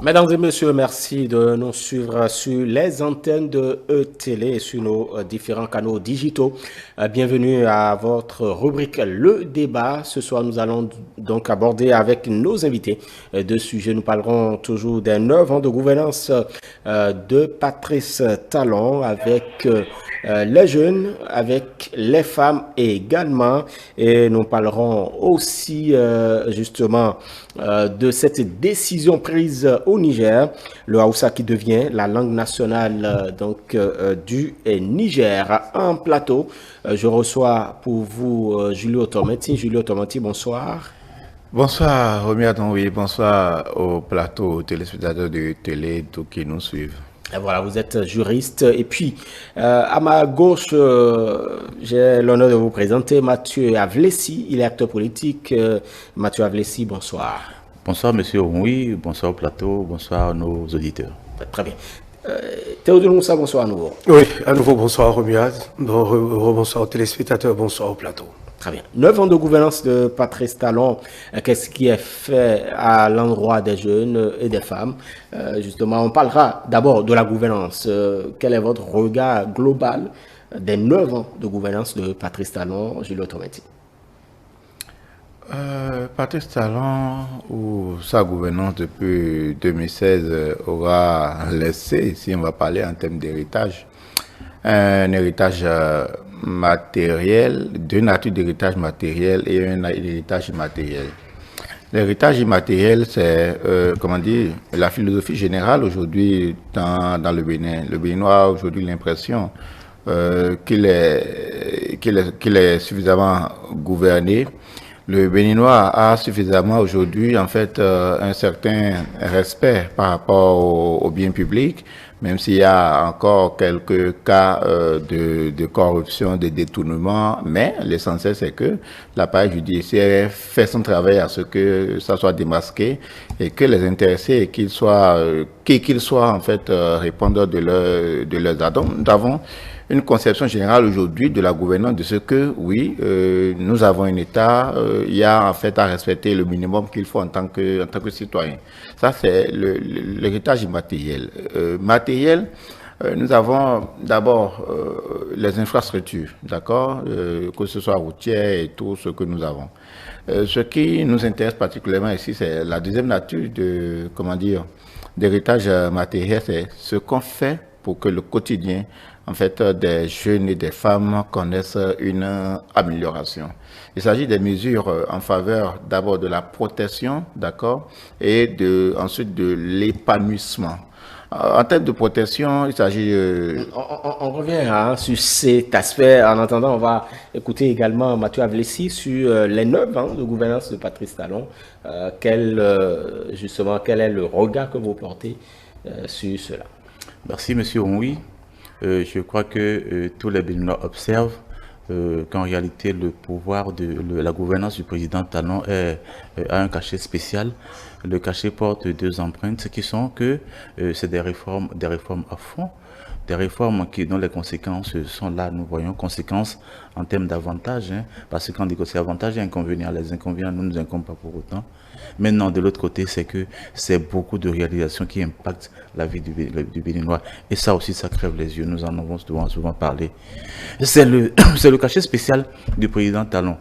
Mesdames et messieurs, merci de nous suivre sur les antennes de E-Télé et sur nos différents canaux digitaux. Bienvenue à votre rubrique Le Débat. Ce soir, nous allons donc aborder avec nos invités deux sujets. Nous parlerons toujours des 9 ans de gouvernance de Patrice Talon avec les jeunes, avec les femmes également. Et nous parlerons aussi justement de cette décision prise au Niger, le Hausa qui devient la langue nationale du Niger. En plateau, je reçois pour vous Julio Tomati. Julio Tomati, bonsoir. Bonsoir, Romy Adonwi, bonsoir au plateau, aux téléspectateurs de télé, tous qui nous suivent. Et voilà, vous êtes juriste. Et puis, à ma gauche, j'ai l'honneur de vous présenter Mathieu Avlessi. Il est acteur politique. Mathieu Avlessi, bonsoir. Bonsoir, monsieur Onwi, bonsoir au plateau, bonsoir à nos auditeurs. Très bien. Théodore Moussa, bonsoir à nouveau. Oui, à nouveau, bonsoir Romuald, bonsoir aux téléspectateurs, bonsoir au plateau. Très bien. 9 ans de gouvernance de Patrice Talon. Qu'est-ce qui est fait à l'endroit des jeunes et des femmes? Justement, on parlera d'abord de la gouvernance. Quel est votre regard global des 9 ans de gouvernance de Patrice Talon, Julio Tomati? Patrice Talon, ou sa gouvernance depuis 2016, aura laissé, si on va parler en termes d'héritage, un héritage matériel, deux natures d'héritage matériel et un héritage immatériel. L'héritage immatériel, c'est, comment dire, la philosophie générale aujourd'hui dans le Bénin. Le Béninois a aujourd'hui l'impression qu'il est suffisamment gouverné. Le Béninois a suffisamment aujourd'hui, en fait, un certain respect par rapport au bien public, même s'il y a encore quelques cas de corruption, de détournement, mais l'essentiel c'est que l'appareil judiciaire fait son travail à ce que ça soit démasqué et que les intéressés, qu'ils soient en fait répondeurs de leurs attentes. Nous avons une conception générale aujourd'hui de la gouvernance de ce que, oui, nous avons un État, il y a en fait à respecter le minimum qu'il faut en tant que citoyen. Ça, c'est l'héritage immatériel. Matériel, nous avons d'abord les infrastructures, d'accord, que ce soit routière et tout ce que nous avons. Ce qui nous intéresse particulièrement ici, c'est la deuxième nature de, comment dire, d'héritage matériel, c'est ce qu'on fait pour que le quotidien en fait, des jeunes et des femmes connaissent une amélioration. Il s'agit des mesures en faveur d'abord de la protection, d'accord, et ensuite de l'épanouissement. En termes de protection, il s'agit... On revient sur cet aspect. En attendant, on va écouter également Mathieu Avlessi sur les 9 ans de gouvernance de Patrice Talon. Justement, quel est le regard que vous portez sur cela? Merci, monsieur Onwi. Je crois que tous les Béninois observent qu'en réalité le pouvoir de la gouvernance du président Talon a un cachet spécial. Le cachet porte deux empreintes qui sont que c'est des réformes à fond, des réformes dont les conséquences sont là. Nous voyons conséquences en termes d'avantages, parce que quand on dit que c'est avantages et inconvénients, les inconvénients ne nous incombent pas pour autant. Maintenant, de l'autre côté, c'est que c'est beaucoup de réalisations qui impactent la vie du Béninois. Et ça aussi, ça crève les yeux. Nous en avons souvent parlé. C'est le cachet spécial du président Talon.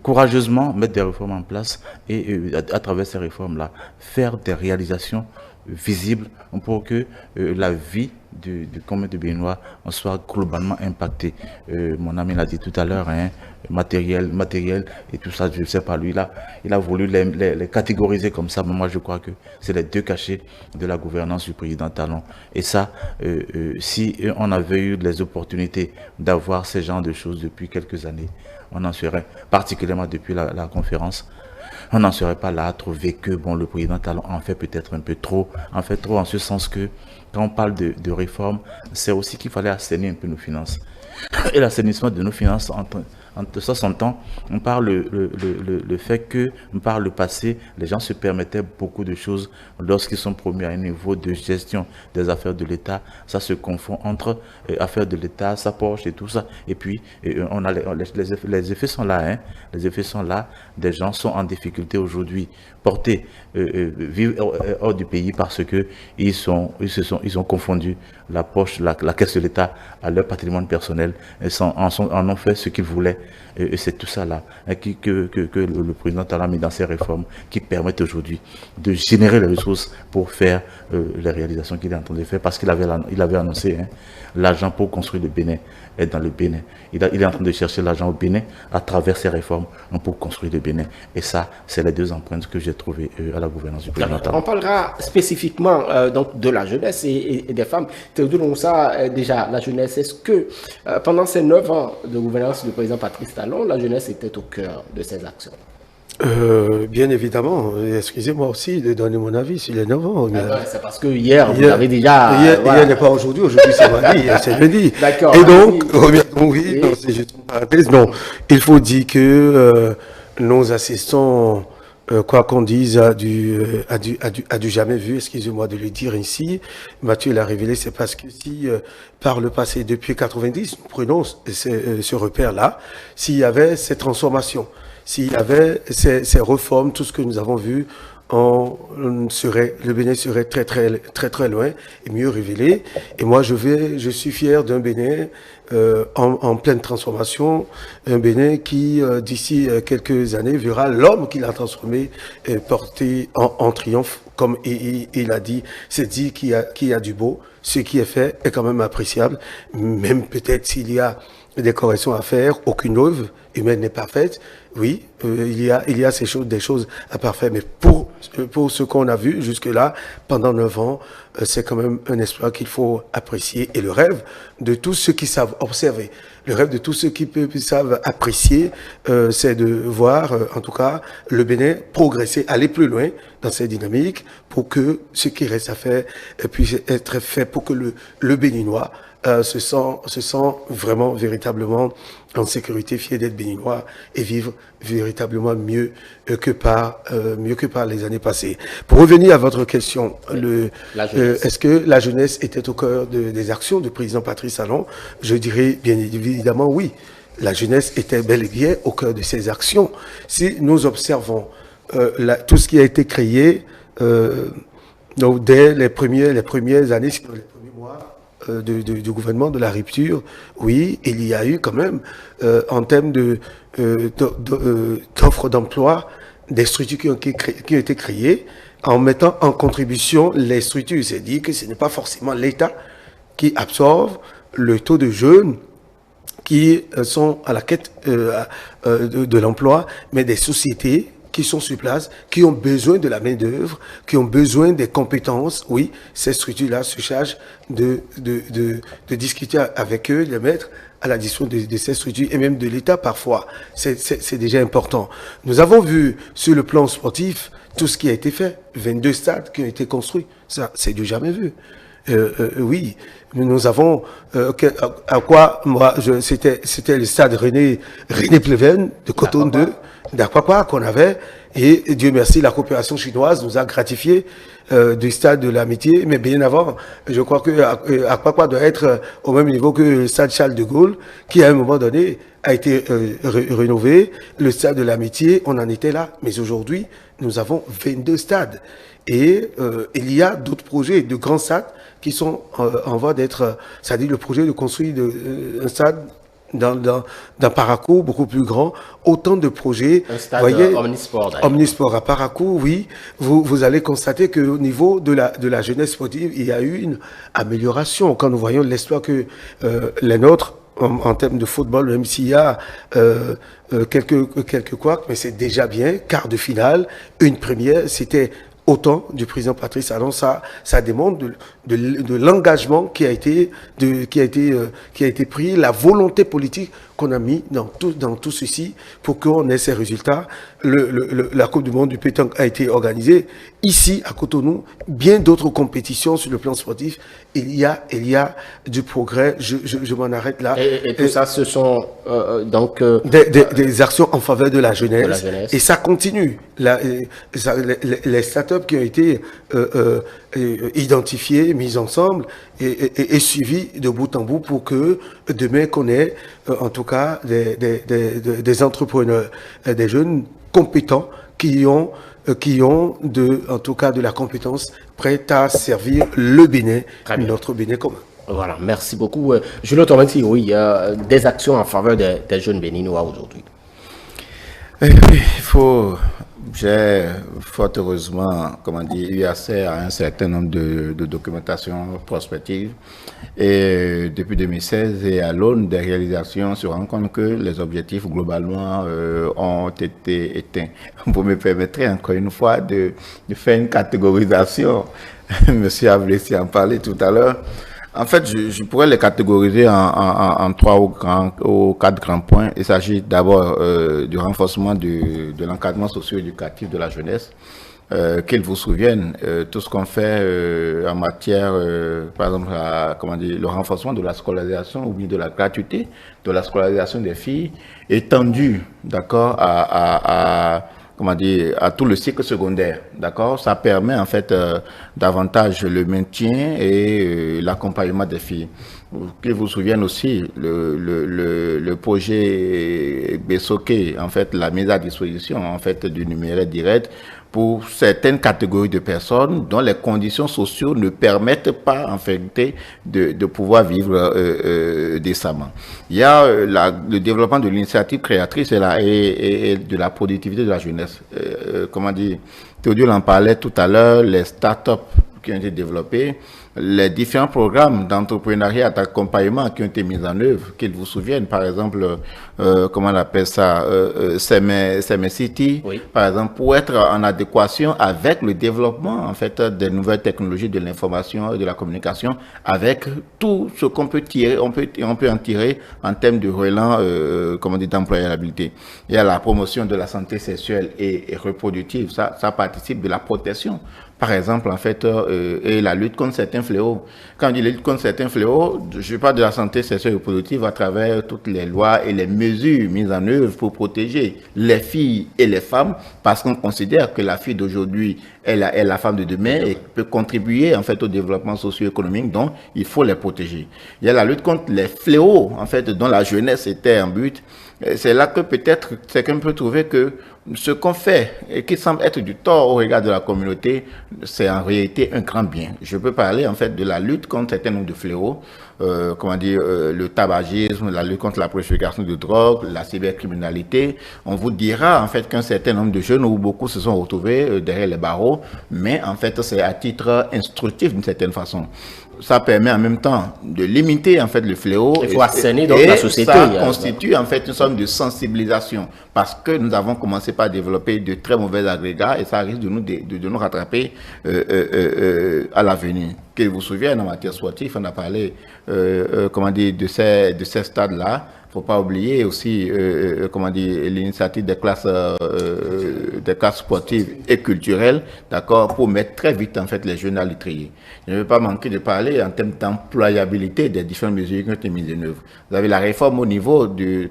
Courageusement mettre des réformes en place et à travers ces réformes-là, faire des réalisations visibles pour que la vie du commun de Béninois soit globalement impactée. Mon ami l'a dit tout à l'heure, matériel et tout ça, je ne sais pas, lui là, il a voulu les catégoriser comme ça, mais moi je crois que c'est les deux cachets de la gouvernance du président Talon. Et ça, si on avait eu les opportunités d'avoir ce genre de choses depuis quelques années, on en serait, particulièrement depuis la conférence, on n'en serait pas là à trouver que bon, le président Talon en fait peut-être un peu trop, en ce sens que quand on parle de réforme, c'est aussi qu'il fallait assainir un peu nos finances. Et l'assainissement de nos finances en 60 ans, on parle le fait que, par le passé, les gens se permettaient beaucoup de choses lorsqu'ils sont promus à un niveau de gestion des affaires de l'État. Ça se confond entre affaires de l'État, sa poche et tout ça. Et puis, on a les effets sont là. Hein. Les effets sont là. Des gens sont en difficulté aujourd'hui, portés, vivent hors du pays parce que ils ont confondu la poche, la caisse de l'État à leur patrimoine personnel et en ont fait ce qu'ils voulaient. Et c'est tout ça là que le président a mis dans ses réformes qui permettent aujourd'hui de générer les ressources pour faire les réalisations qu'il est en train de faire, parce qu'il avait annoncé l'argent pour construire le Bénin est dans le Bénin. Il est en train de chercher l'argent au Bénin à travers ses réformes pour construire le Bénin. Et ça, c'est les deux empreintes que j'ai trouvées à la gouvernance du président. On parlera spécifiquement donc de la jeunesse et des femmes. Théodore Moussa, déjà, la jeunesse, est-ce que pendant ces 9 ans de gouvernance du président Patrice Talon, la jeunesse était au cœur de ses actions? Bien évidemment. Excusez-moi aussi de donner mon avis sur les 9 ans. C'est parce que hier, vous avez déjà... Hier n'est pas aujourd'hui, aujourd'hui c'est mardi, c'est jeudi. D'accord. Et donc, oui, non, c'est juste une parenthèse. Non, il faut dire que nos assistants, quoi qu'on dise, a du jamais vu, excusez-moi de le dire ici. Mathieu l'a révélé, c'est parce que si, par le passé, depuis 90, nous prenons ce repère-là, s'il y avait ces transformations, s'il y avait ces réformes, tout ce que nous avons vu, le Bénin serait très loin et mieux révélé. Et moi, je suis fier d'un Bénin en pleine transformation, un Bénin qui, d'ici quelques années, verra l'homme qu'il a transformé porté en triomphe. Comme il a dit, c'est dit qu'il y a du beau. Ce qui est fait est quand même appréciable, même peut-être s'il y a des corrections à faire, aucune œuvre humaine n'est parfaite. Oui, il y a des choses à parfaire, mais pour ce qu'on a vu jusque-là, pendant 9 ans, c'est quand même un espoir qu'il faut apprécier. Et le rêve de tous ceux qui savent observer, le rêve de tous ceux qui savent apprécier, c'est de voir, en tout cas, le Bénin progresser, aller plus loin dans cette dynamique pour que ce qui reste à faire puisse être fait pour que le Béninois se sent vraiment, véritablement en sécurité, fier d'être béninois et vivre véritablement mieux que par les années passées. Pour revenir à votre question, est-ce que la jeunesse était au cœur des actions du président Patrice Talon? Je dirais bien évidemment oui. La jeunesse était bel et bien au cœur de ses actions. Si nous observons tout ce qui a été créé donc dès les premières années, les premiers mois du gouvernement de la rupture, oui, il y a eu quand même, en termes d'offres d'emploi, des structures qui ont été créées en mettant en contribution les structures. C'est dit que ce n'est pas forcément l'État qui absorbe le taux de jeunes qui sont à la quête de l'emploi, mais des sociétés qui sont sur place, qui ont besoin de la main-d'œuvre, qui ont besoin des compétences. Oui, ces structures-là se chargent de discuter avec eux, de les mettre à la disposition de ces structures et même de l'État parfois. C'est déjà important. Nous avons vu sur le plan sportif tout ce qui a été fait. 22 stades qui ont été construits. Ça, c'est du jamais vu. Oui, nous avons à quoi moi c'était le stade René Pleven de Coton 2 d'Akwakwa qu'on avait, et Dieu merci, la coopération chinoise nous a gratifié du stade de l'amitié, mais bien avant, je crois que Akwakwa doit être au même niveau que le stade Charles de Gaulle, qui à un moment donné a été rénové. Le stade de l'amitié, on en était là, mais aujourd'hui, nous avons 22 stades. Et il y a d'autres projets de grands stades qui sont en voie d'être, c'est-à-dire le projet de construire un stade dans Parakou, beaucoup plus grand, autant de projets. Un stade omnisport. Omnisport à Parakou, oui. Vous allez constater qu'au niveau de la jeunesse sportive, il y a eu une amélioration. Quand nous voyons l'espoir que les nôtres, en termes de football, même s'il y a quelques couacs, mais c'est déjà bien. Quart de finale, une première, c'était autant du président Patrice Talon. Ça démontre de l'engagement qui a été pris, la volonté politique qu'on a mis dans tout ceci pour qu'on ait ces résultats. La Coupe du Monde du pétanque a été organisée ici à Cotonou. Bien d'autres compétitions sur le plan sportif. Il y a du progrès. Je m'en arrête là. Et tout ça, ce sont donc des actions en faveur de la jeunesse. Et ça continue. Les startups qui ont été identifiées, mises ensemble et suivies de bout en bout pour que demain qu'on ait en tout cas des entrepreneurs, des jeunes compétents qui ont en tout cas de la compétence prête à servir le Bénin, notre Bénin commun. Voilà, merci beaucoup. Julio Tormenti, oui, il y a des actions en faveur des jeunes béninois aujourd'hui. J'ai fort heureusement, eu accès à un certain nombre de documentations prospectives. Et depuis 2016, et à l'aune des réalisations, on se rend compte que les objectifs globalement ont été éteints. Vous me permettrez encore une fois de faire une catégorisation. Monsieur a voulu en parler tout à l'heure. En fait, je pourrais les catégoriser en 3 ou 4 grands points. Il s'agit d'abord du renforcement de l'encadrement socio-éducatif de la jeunesse. Qu'ils vous souviennent, tout ce qu'on fait en matière, par exemple, le renforcement de la scolarisation ou bien de la gratuité de la scolarisation des filles, étendu, d'accord, à tout le cycle secondaire, d'accord. Ça permet en fait davantage le maintien et l'accompagnement des filles. Qu'ils vous souviennent aussi le projet Bessoké, en fait, la mise à disposition en fait du numérique direct pour certaines catégories de personnes dont les conditions sociales ne permettent pas en fait de pouvoir vivre décemment. Il y a le développement de l'initiative créatrice et de la productivité de la jeunesse. Théodule en parlait tout à l'heure, les startups qui ont été développées, les différents programmes d'entrepreneuriat d'accompagnement qui ont été mis en œuvre, qu'ils vous souviennent, par exemple, comment on appelle ça, Seme City, oui. Par exemple, pour être en adéquation avec le développement, en fait, des nouvelles technologies de l'information et de la communication, avec tout ce qu'on peut tirer, on peut en tirer en termes de relance, d'employabilité. Il y a la promotion de la santé sexuelle et reproductive, ça participe de la protection. Par exemple, en fait, et la lutte contre certains fléaux. Quand on dit lutte contre certains fléaux, je parle de la santé sexuelle et reproductive à travers toutes les lois et les mesures mises en œuvre pour protéger les filles et les femmes, parce qu'on considère que la fille d'aujourd'hui est la femme de demain et peut contribuer en fait au développement socio-économique, donc il faut les protéger. Il y a la lutte contre les fléaux, en fait, dont la jeunesse était en but. C'est là que peut-être quelqu'un peut trouver que ce qu'on fait et qui semble être du tort au regard de la communauté, c'est en réalité un grand bien. Je peux parler en fait de la lutte contre un certain nombre de fléaux, le tabagisme, la lutte contre la prolifération de drogue, la cybercriminalité. On vous dira en fait qu'un certain nombre de jeunes ou beaucoup se sont retrouvés derrière les barreaux, mais en fait c'est à titre instructif d'une certaine façon. Ça permet en même temps de limiter en fait le fléau. Il faut assainir donc la société. Ça constitue en fait une sorte de sensibilisation parce que nous avons commencé par développer de très mauvais agrégats et ça risque de nous rattraper à l'avenir. Que vous vous souvenez, en matière sportive, on a parlé de ces stades-là. Faut pas oublier aussi l'initiative des classes sportives et culturelles, d'accord, pour mettre très vite en fait les jeunes à l'étrier. Je ne veux pas manquer de parler en termes d'employabilité des différentes mesures qui ont été mises en œuvre. Vous avez la réforme au niveau du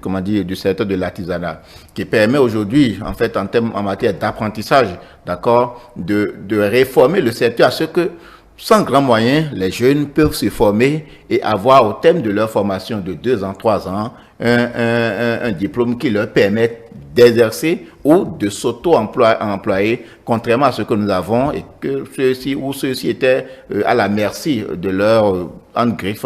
secteur de l'artisanat qui permet aujourd'hui en fait en matière d'apprentissage, d'accord, de réformer le secteur à ce que sans grands moyens, les jeunes peuvent se former et avoir au terme de leur formation de 2 ans, 3 ans, un diplôme qui leur permet d'exercer ou de s'auto-employer, contrairement à ce que nous avons et que ceux-ci étaient à la merci de leur en-griffe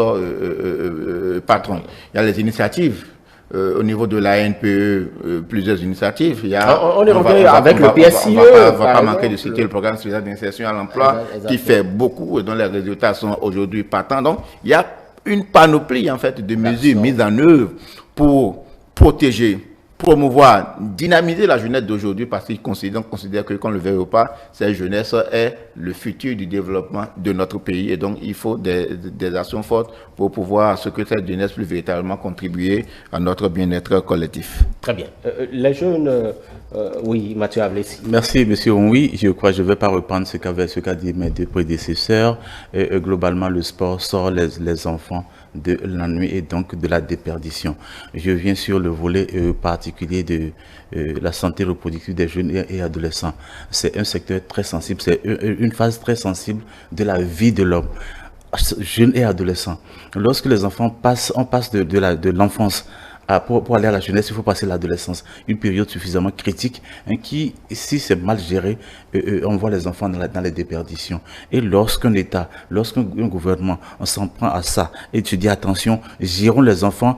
patron. Il y a les initiatives. Au niveau de la NPE, plusieurs initiatives. On est revenu avec le PSIE. On ne va pas manquer de citer le programme spécial d'insertion à l'emploi qui fait beaucoup et dont les résultats sont aujourd'hui patents. Donc, il y a une panoplie en fait de mesures mises en œuvre pour protéger promouvoir, dynamiser la jeunesse d'aujourd'hui parce qu'ils considèrent que, qu'on le veuille ou pas, cette jeunesse est le futur du développement de notre pays. Et donc, il faut des actions fortes pour pouvoir, à ce que cette jeunesse puisse véritablement contribuer à notre bien-être collectif. Très bien. Les jeunes, oui, Mathieu Avlessi. Merci, monsieur. Oui, je crois que je ne vais pas reprendre ce qu'a dit mes deux prédécesseurs. Globalement, le sport sort les enfants de l'ennui et donc de la déperdition. Je viens sur le volet particulier de la santé reproductive des jeunes et adolescents. C'est un secteur très sensible, c'est une phase très sensible de la vie de l'homme, jeunes et adolescents. Lorsque les enfants on passe de l'enfance pour aller à la jeunesse, il faut passer l'adolescence, une période suffisamment critique qui, si c'est mal géré, on voit les enfants dans les déperditions. Et lorsqu'un État, lorsqu'un gouvernement, on s'en prend à ça et tu dis attention, gérons les enfants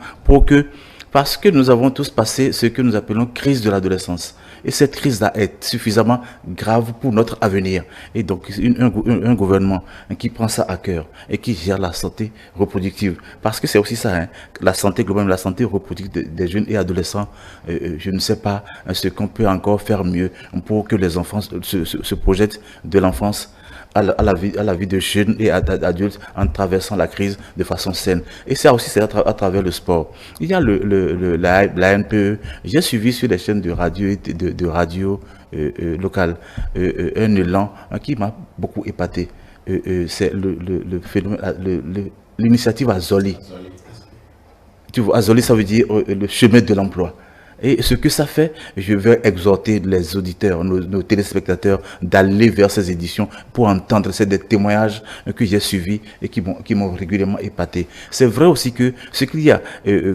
parce que nous avons tous passé ce que nous appelons crise de l'adolescence. Et cette crise-là est suffisamment grave pour notre avenir. Et donc, un gouvernement qui prend ça à cœur et qui gère la santé reproductive. Parce que c'est aussi ça, hein, la santé globale, la santé reproductive des jeunes et adolescents. Je ne sais pas ce qu'on peut encore faire mieux pour que les enfants se projettent de l'enfance à la vie de jeunes et d'adultes en traversant la crise de façon saine. Et ça aussi, c'est à travers le sport. Il y a la NPE. J'ai suivi sur les chaînes de radio de radio locales un élan qui m'a beaucoup épaté. C'est le phénomène, l'initiative Azoli. Tu vois, Azoli, ça veut dire le chemin de l'emploi. Et ce que ça fait, je vais exhorter les auditeurs, nos téléspectateurs, d'aller vers ces éditions pour entendre ces témoignages que j'ai suivis et qui m'ont régulièrement épaté. C'est vrai aussi que ce qu'il y a,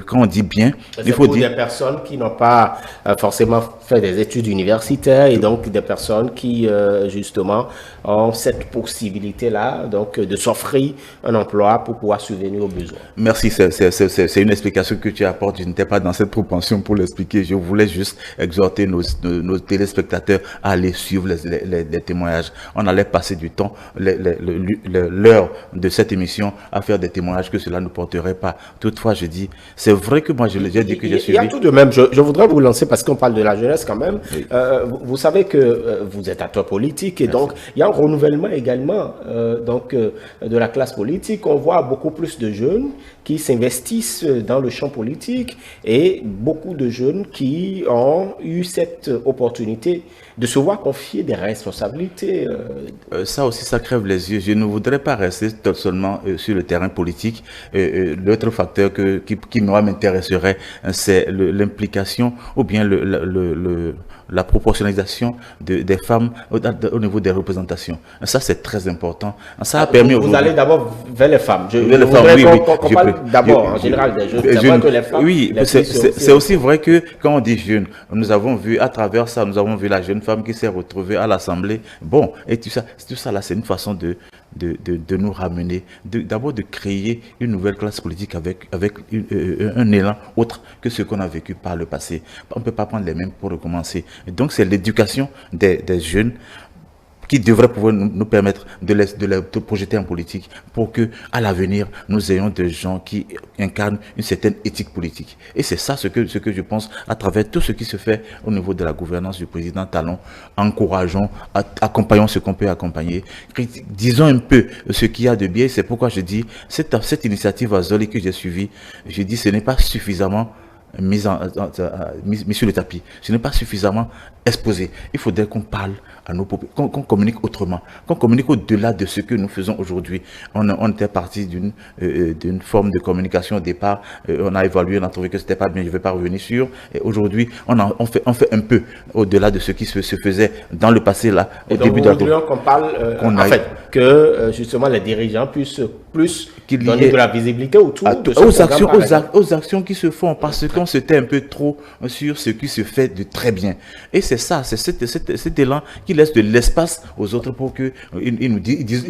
quand on dit bien, il faut dire des personnes qui n'ont pas forcément fait des études universitaires et donc des personnes qui justement ont cette possibilité-là, donc de s'offrir un emploi pour pouvoir subvenir aux besoins. Merci, c'est une explication que tu apportes. Je n'étais pas dans cette propension pour l'expliquer. Je voulais juste exhorter nos téléspectateurs à aller suivre les témoignages. On allait passer du temps, l'heure de cette émission à faire des témoignages que cela ne porterait pas. Toutefois, je dis, c'est vrai que moi, j'ai dit que j'ai suivi. Il y a tout de même, je voudrais vous lancer parce qu'on parle de la jeunesse quand même. Oui. Vous savez que vous êtes acteur politique et merci. Donc il y a un renouvellement également de la classe politique. On voit beaucoup plus de jeunes qui s'investissent dans le champ politique et beaucoup de jeunes qui ont eu cette opportunité de se voir confier des responsabilités. Ça aussi, ça crève les yeux. Je ne voudrais pas rester seulement sur le terrain politique. L'autre facteur qui m'intéresserait, c'est l'implication ou bien la proportionnalisation des femmes au niveau des représentations. Ça, c'est très important. Ça a permis vous allez d'abord vers les femmes. On parle d'abord en général des jeunes. C'est vrai que les femmes... Oui, c'est aussi vrai que quand on dit jeune, nous avons vu, à travers ça, nous avons vu la jeune femme qui s'est retrouvée à l'Assemblée. Bon, et tout ça là, c'est une façon de nous ramener, d'abord de créer une nouvelle classe politique avec un élan autre que ce qu'on a vécu par le passé. On ne peut pas prendre les mêmes pour recommencer. Et donc c'est l'éducation des jeunes qui devrait pouvoir nous permettre de les projeter en politique pour que, à l'avenir, nous ayons des gens qui incarnent une certaine éthique politique. Et c'est ça ce que je pense à travers tout ce qui se fait au niveau de la gouvernance du président Talon. Encourageons, accompagnons ce qu'on peut accompagner. Disons un peu ce qu'il y a de bien. C'est pourquoi je dis, cette initiative Azoli que j'ai suivie, je dis ce n'est pas suffisamment mis sur le tapis. Ce n'est pas suffisamment exposé. Il faudrait qu'on parle à nos qu'on communique autrement, qu'on communique au-delà de ce que nous faisons aujourd'hui. On était parti d'une forme de communication au départ. On a évalué, on a trouvé que c'était pas bien. Je ne vais pas revenir sur. Et aujourd'hui, on fait un peu au-delà de ce qui se faisait dans le passé là. Au début de la qu'on parle, que justement les dirigeants puissent plus donner de la visibilité autour de aux actions qui se font parce qu'on s'était un peu trop sur ce qui se fait de très bien. Et c'est ça, c'est cet élan qui laisse de l'espace aux autres pour qu'ils nous disent,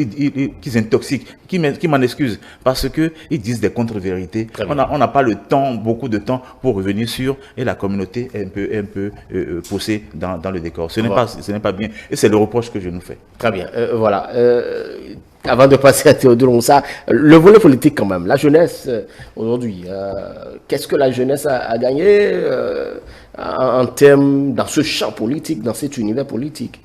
qu'ils intoxiquent, qui m'en excusent, parce qu'ils disent des contre-vérités. On n'a pas le temps, beaucoup de temps pour revenir sur, et la communauté est un peu poussée dans le décor. Ce n'est pas bien, et c'est le reproche que je nous fais. Très bien, voilà. Avant de passer à Théodore Moussa, le volet politique quand même, la jeunesse aujourd'hui, qu'est-ce que la jeunesse a gagné en termes, dans ce champ politique, dans cet univers politique?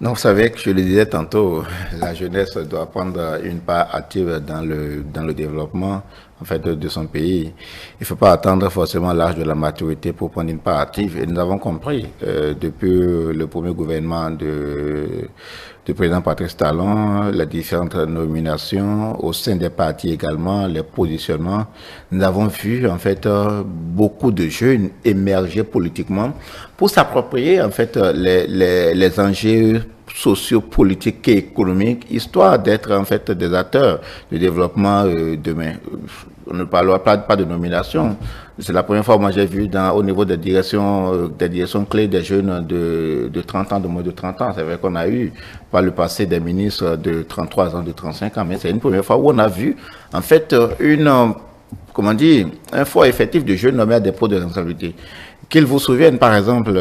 Non, vous savez que je le disais tantôt, la jeunesse doit prendre une part active dans le développement en fait de son pays. Il ne faut pas attendre forcément l'âge de la maturité pour prendre une part active. Et nous avons compris depuis le premier gouvernement du président Patrice Talon, les différentes nominations au sein des partis également, les positionnements. Nous avons vu en fait beaucoup de jeunes émerger politiquement pour s'approprier en fait les enjeux sociopolitiques et économiques, histoire d'être en fait des acteurs du développement demain. On ne parlera pas de nomination. C'est la première fois que moi j'ai vu au niveau des directions clés des jeunes de 30 ans, de moins de 30 ans. C'est vrai qu'on a eu par le passé des ministres de 33 ans, de 35 ans, mais c'est une première fois où on a vu en fait un fort effectif de jeunes nommés à des postes de responsabilité. Qu'ils vous souviennent, par exemple,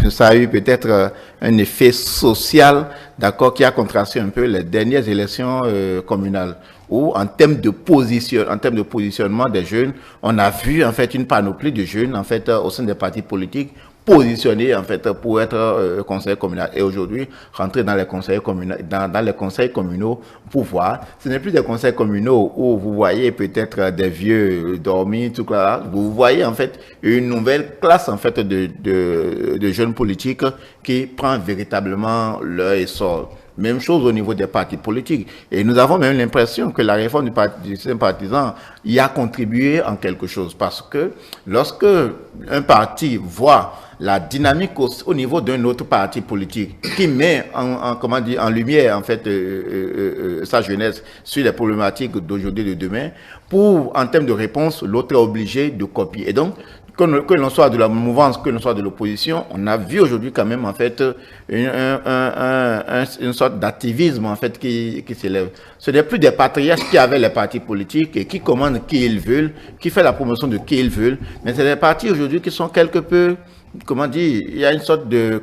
ça a eu peut-être un effet social, d'accord, qui a contrasté un peu les dernières élections communales, où en termes de positionnement des jeunes, on a vu en fait une panoplie de jeunes en fait au sein des partis politiques positionnés en fait pour être conseiller communal. Et aujourd'hui, rentrer dans les conseils communaux, dans les conseils communaux pour voir, ce n'est plus des conseils communaux où vous voyez peut-être des vieux dormir, tout ça. Vous voyez en fait une nouvelle classe en fait de jeunes politiques qui prend véritablement leur essor. Même chose au niveau des partis politiques. Et nous avons même l'impression que la réforme du système partisan y a contribué en quelque chose. Parce que lorsque un parti voit la dynamique au niveau d'un autre parti politique qui met en lumière en fait sa jeunesse sur les problématiques d'aujourd'hui et de demain, en termes de réponse, l'autre est obligé de copier. Et donc, que l'on soit de la mouvance, que l'on soit de l'opposition, on a vu aujourd'hui quand même en fait une sorte d'activisme en fait qui s'élève. Ce n'est plus des patriarches qui avaient les partis politiques et qui commandent qui ils veulent, qui fait la promotion de qui ils veulent, mais c'est des partis aujourd'hui qui sont quelque peu, il y a une sorte de,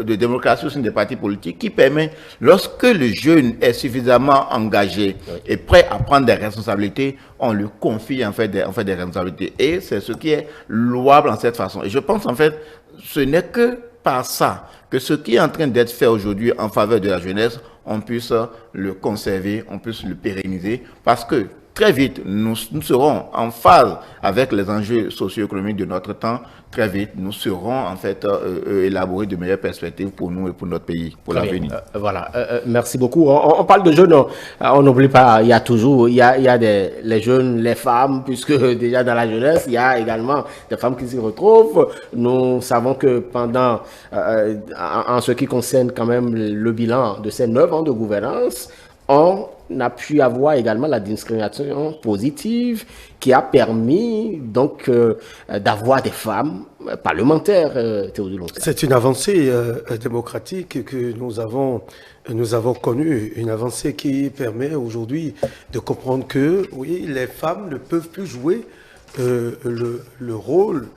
de démocratie au sein des partis politiques qui permet, lorsque le jeune est suffisamment engagé et prêt à prendre des responsabilités, on lui confie en fait des responsabilités. Et c'est ce qui est louable en cette façon. Et je pense en fait, ce n'est que par ça que ce qui est en train d'être fait aujourd'hui en faveur de la jeunesse, on puisse le conserver, on puisse le pérenniser, parce que très vite, nous serons en phase avec les enjeux socio-économiques de notre temps. Très vite, nous serons en fait élaborer de meilleures perspectives pour nous et pour notre pays, pour l'avenir. Voilà, merci beaucoup. On parle de jeunes, on n'oublie pas, il y a les jeunes, les femmes, puisque déjà dans la jeunesse, il y a également des femmes qui s'y retrouvent. Nous savons que pendant, en ce qui concerne quand même le bilan de ces 9 ans de gouvernance, on a pu avoir également la discrimination positive qui a permis donc d'avoir des femmes parlementaires, Théodule Onsah. C'est une avancée démocratique que nous avons connue, une avancée qui permet aujourd'hui de comprendre que oui, les femmes ne peuvent plus jouer le rôle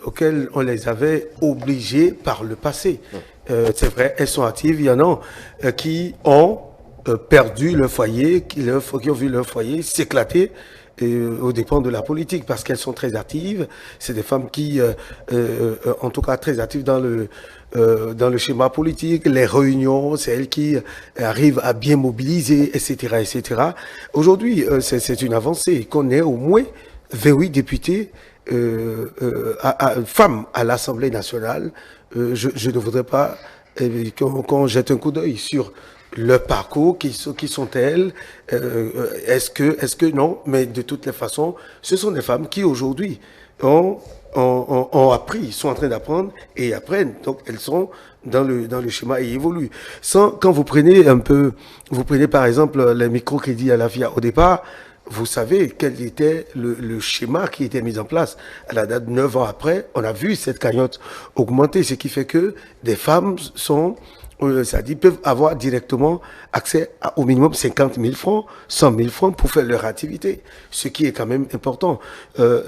auquel on les avait obligées par le passé. C'est vrai, elles sont actives, il y en a qui ont perdu leur foyer, qui ont vu leur foyer s'éclater aux dépens de la politique, parce qu'elles sont très actives. C'est des femmes qui, en tout cas, très actives dans le schéma politique, les réunions, c'est elles qui arrivent à bien mobiliser, etc., etc. Aujourd'hui, c'est une avancée qu'on ait au moins 28 députés femmes à l'Assemblée nationale. Je ne voudrais pas qu'on jette un coup d'œil sur leur parcours, qui sont-elles, est-ce que non, mais de toutes les façons, ce sont des femmes qui aujourd'hui ont appris, sont en train d'apprendre et apprennent, donc elles sont dans le schéma et évoluent. Quand vous prenez par exemple les microcrédits à la FIA au départ, vous savez quel était le schéma qui était mis en place. À la date de 9 ans après, on a vu cette cagnotte augmenter, ce qui fait que des femmes peuvent avoir directement accès au minimum 50 000 francs, 100 000 francs pour faire leur activité, ce qui est quand même important.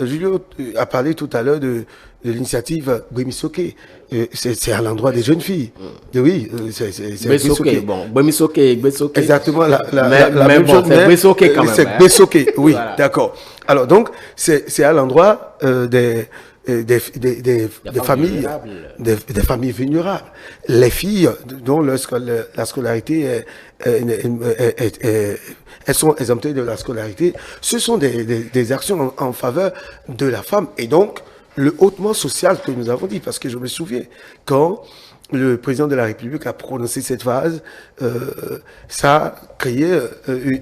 Julio a parlé tout à l'heure de l'initiative Bwemisoke. C'est à l'endroit des jeunes filles. Oui, c'est Bwemisoke. Bon, Bwemisoke. Exactement, la même même chose. C'est Bwemisoke quand même. C'est Bwemisoke, oui, voilà. d'accord. Alors donc, c'est à l'endroit des familles, des familles vulnérables. Les filles dont la scolarité elles sont exemptées de la scolarité, ce sont des actions en faveur de la femme. Et donc, le hautement social que nous avons dit, parce que je me souviens, quand le président de la République a prononcé cette phrase, ça a créé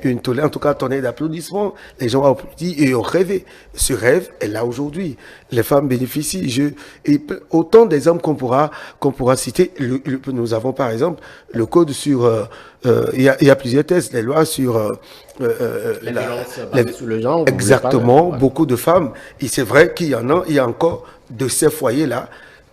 une tollée, en tout cas un tonnerre d'applaudissements. Les gens ont applaudi et ont rêvé. Ce rêve est là aujourd'hui. Les femmes bénéficient. Et autant d'exemples qu'on pourra citer. Nous avons par exemple le code sur... il y a plusieurs tests, les lois sur... les violences basées sur le genre. Exactement, beaucoup de femmes. Et c'est vrai qu'il y a encore de ces foyers-là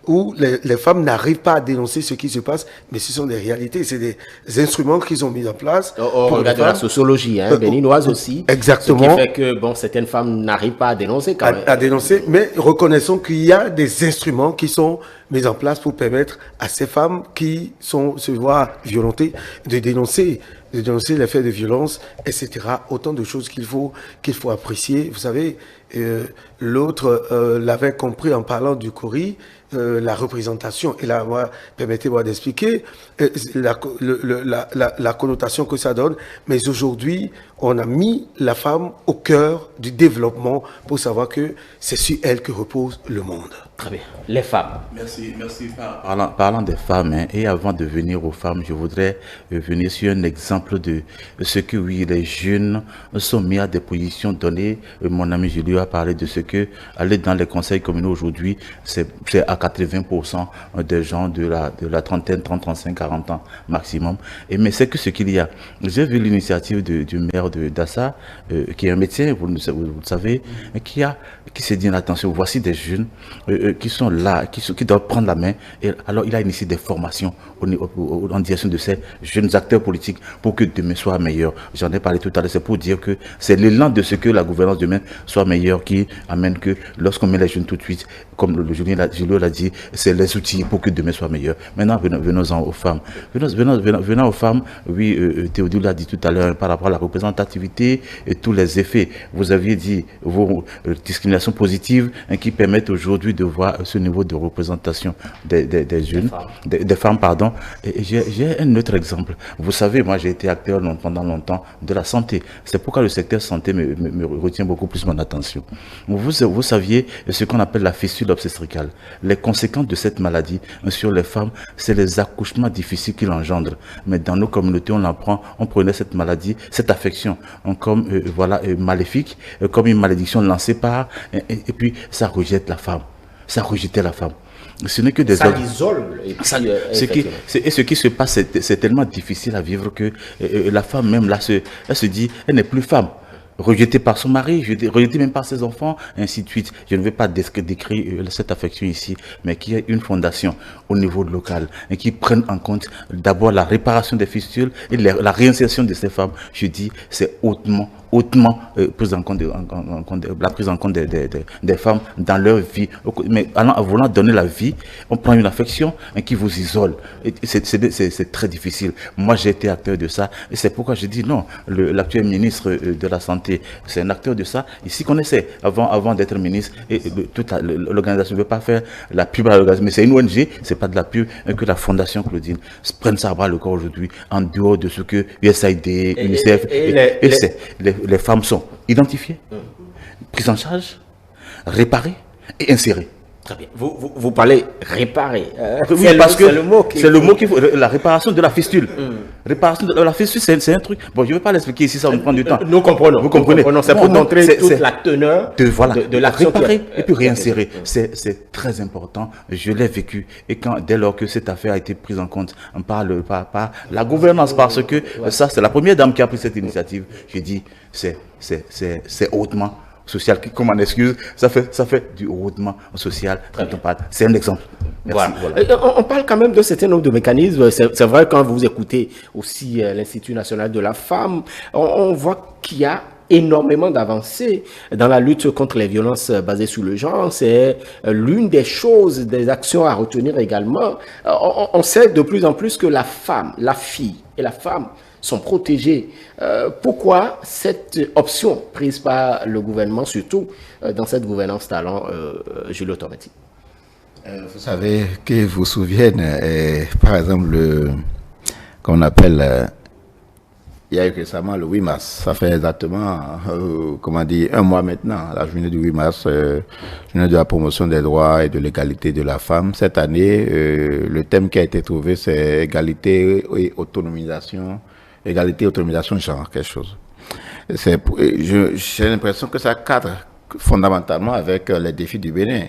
où les femmes n'arrivent pas à dénoncer ce qui se passe, mais ce sont des réalités, c'est des instruments qu'ils ont mis en place. On regarde de la sociologie béninoise aussi. Exactement. Ce qui fait que certaines femmes n'arrivent pas à dénoncer quand même. À dénoncer, mais reconnaissons qu'il y a des instruments qui sont mis en place pour permettre à ces femmes qui se voient violentées de dénoncer les faits de violence, etc. Autant de choses qu'il faut apprécier. Vous savez, l'autre l'avait compris en parlant du Khoury, la représentation. Et là, permettez-moi d'expliquer la connotation que ça donne. Mais aujourd'hui, on a mis la femme au cœur du développement pour savoir que c'est sur elle que repose le monde. Très bien. Les femmes. Merci. Parlant des femmes, et avant de venir aux femmes, je voudrais venir sur un exemple de ce que, oui, les jeunes sont mis à des positions données. Mon ami Julio a parlé de ce que aller dans les conseils communaux aujourd'hui, c'est à 80% des gens de la trentaine, 30, 35, 40 ans maximum. Mais c'est que ce qu'il y a. J'ai vu l'initiative du maire d'Assa, qui est un médecin, vous le savez, qui s'est dit, attention, voici des jeunes qui sont là, qui doivent prendre la main. Et alors, il a initié des formations en direction de ces jeunes acteurs politiques pour que demain soit meilleur. J'en ai parlé tout à l'heure, c'est pour dire que c'est l'élan de ce que la gouvernance demain soit meilleure qui amène que lorsqu'on met les jeunes tout de suite, comme le Julio l'a dit, c'est les outils pour que demain soit meilleur. Maintenant, venons-en aux femmes. Venons aux femmes, oui, Théodule l'a dit tout à l'heure par rapport à la représentativité et tous les effets. Vous aviez dit vos discriminations positives qui permettent aujourd'hui de voir ce niveau de représentation des jeunes, des femmes, pardon. Et j'ai un autre exemple. Vous savez, moi j'ai été acteur pendant longtemps de la santé. C'est pourquoi le secteur santé me retient beaucoup plus mon attention. Vous saviez ce qu'on appelle la fistule obstétricale. Les conséquences de cette maladie sur les femmes, c'est les accouchements difficiles qu'il engendre. Mais dans nos communautés, on l'apprend, on prenait cette maladie, cette affection, comme maléfique, comme une malédiction lancée par, et puis ça rejette la femme. Ça rejetait la femme. Ce n'est que des ça l'isole. Ce qui se passe, c'est tellement difficile à vivre que la femme même là, elle se dit, elle n'est plus femme. Rejetée par son mari, rejetée même par ses enfants, et ainsi de suite. Je ne vais pas décrire cette affection ici, mais qui est une fondation au niveau local et qui prenne en compte d'abord la réparation des fistules et la réinsertion de ces femmes. Je dis, c'est hautement prise en compte la prise en compte des femmes dans leur vie. Mais en voulant donner la vie, on prend une affection qui vous isole. C'est très difficile. Moi, j'ai été acteur de ça et c'est pourquoi je dis non. L'actuel ministre de la Santé, c'est un acteur de ça. Il s'y connaissait avant d'être ministre et toute l'organisation ne veut pas faire la pub à l'organisation, mais c'est une ONG, c'est pas de la pub, que la Fondation Claudine prenne ça à bras le corps aujourd'hui, en dehors de ce que USAID, UNICEF, les femmes sont identifiées, prises en charge, réparées et insérées. Très bien. Vous parlez réparer. Oui, parce que c'est le mot qu'il faut. La réparation de la fistule. Réparation de la fistule, c'est un truc. Bon, je ne vais pas l'expliquer ici, ça va me prendre du temps. Nous comprenons. Vous comprenez. C'est pour montrer toute la teneur de l'action. Réparer et puis réinsérer. C'est très important. Je l'ai vécu. Et dès lors que cette affaire a été prise en compte par la gouvernance, parce que ça, c'est la première dame qui a pris cette initiative. J'ai dit, c'est hautement social, comme en excuse, ça fait du hautement social. C'est un exemple. Merci. Voilà. On parle quand même de certain nombre de mécanismes. C'est vrai, quand vous écoutez aussi l'Institut national de la femme, on voit qu'il y a énormément d'avancées dans la lutte contre les violences basées sur le genre. C'est l'une des choses, des actions à retenir également. On sait de plus en plus que la femme, la fille et la femme sont protégées. Pourquoi cette option prise par le gouvernement, surtout dans cette gouvernance talent, Julio Tomati? Vous savez, que vous souvenez, par exemple, qu'on appelle, il y a eu récemment le 8 mars, ça fait exactement, un mois maintenant, la journée du 8 mars, journée de la promotion des droits et de l'égalité de la femme. Cette année, le thème qui a été trouvé, c'est égalité et autonomisation genre, quelque chose. J'ai l'impression que ça cadre fondamentalement avec les défis du Bénin.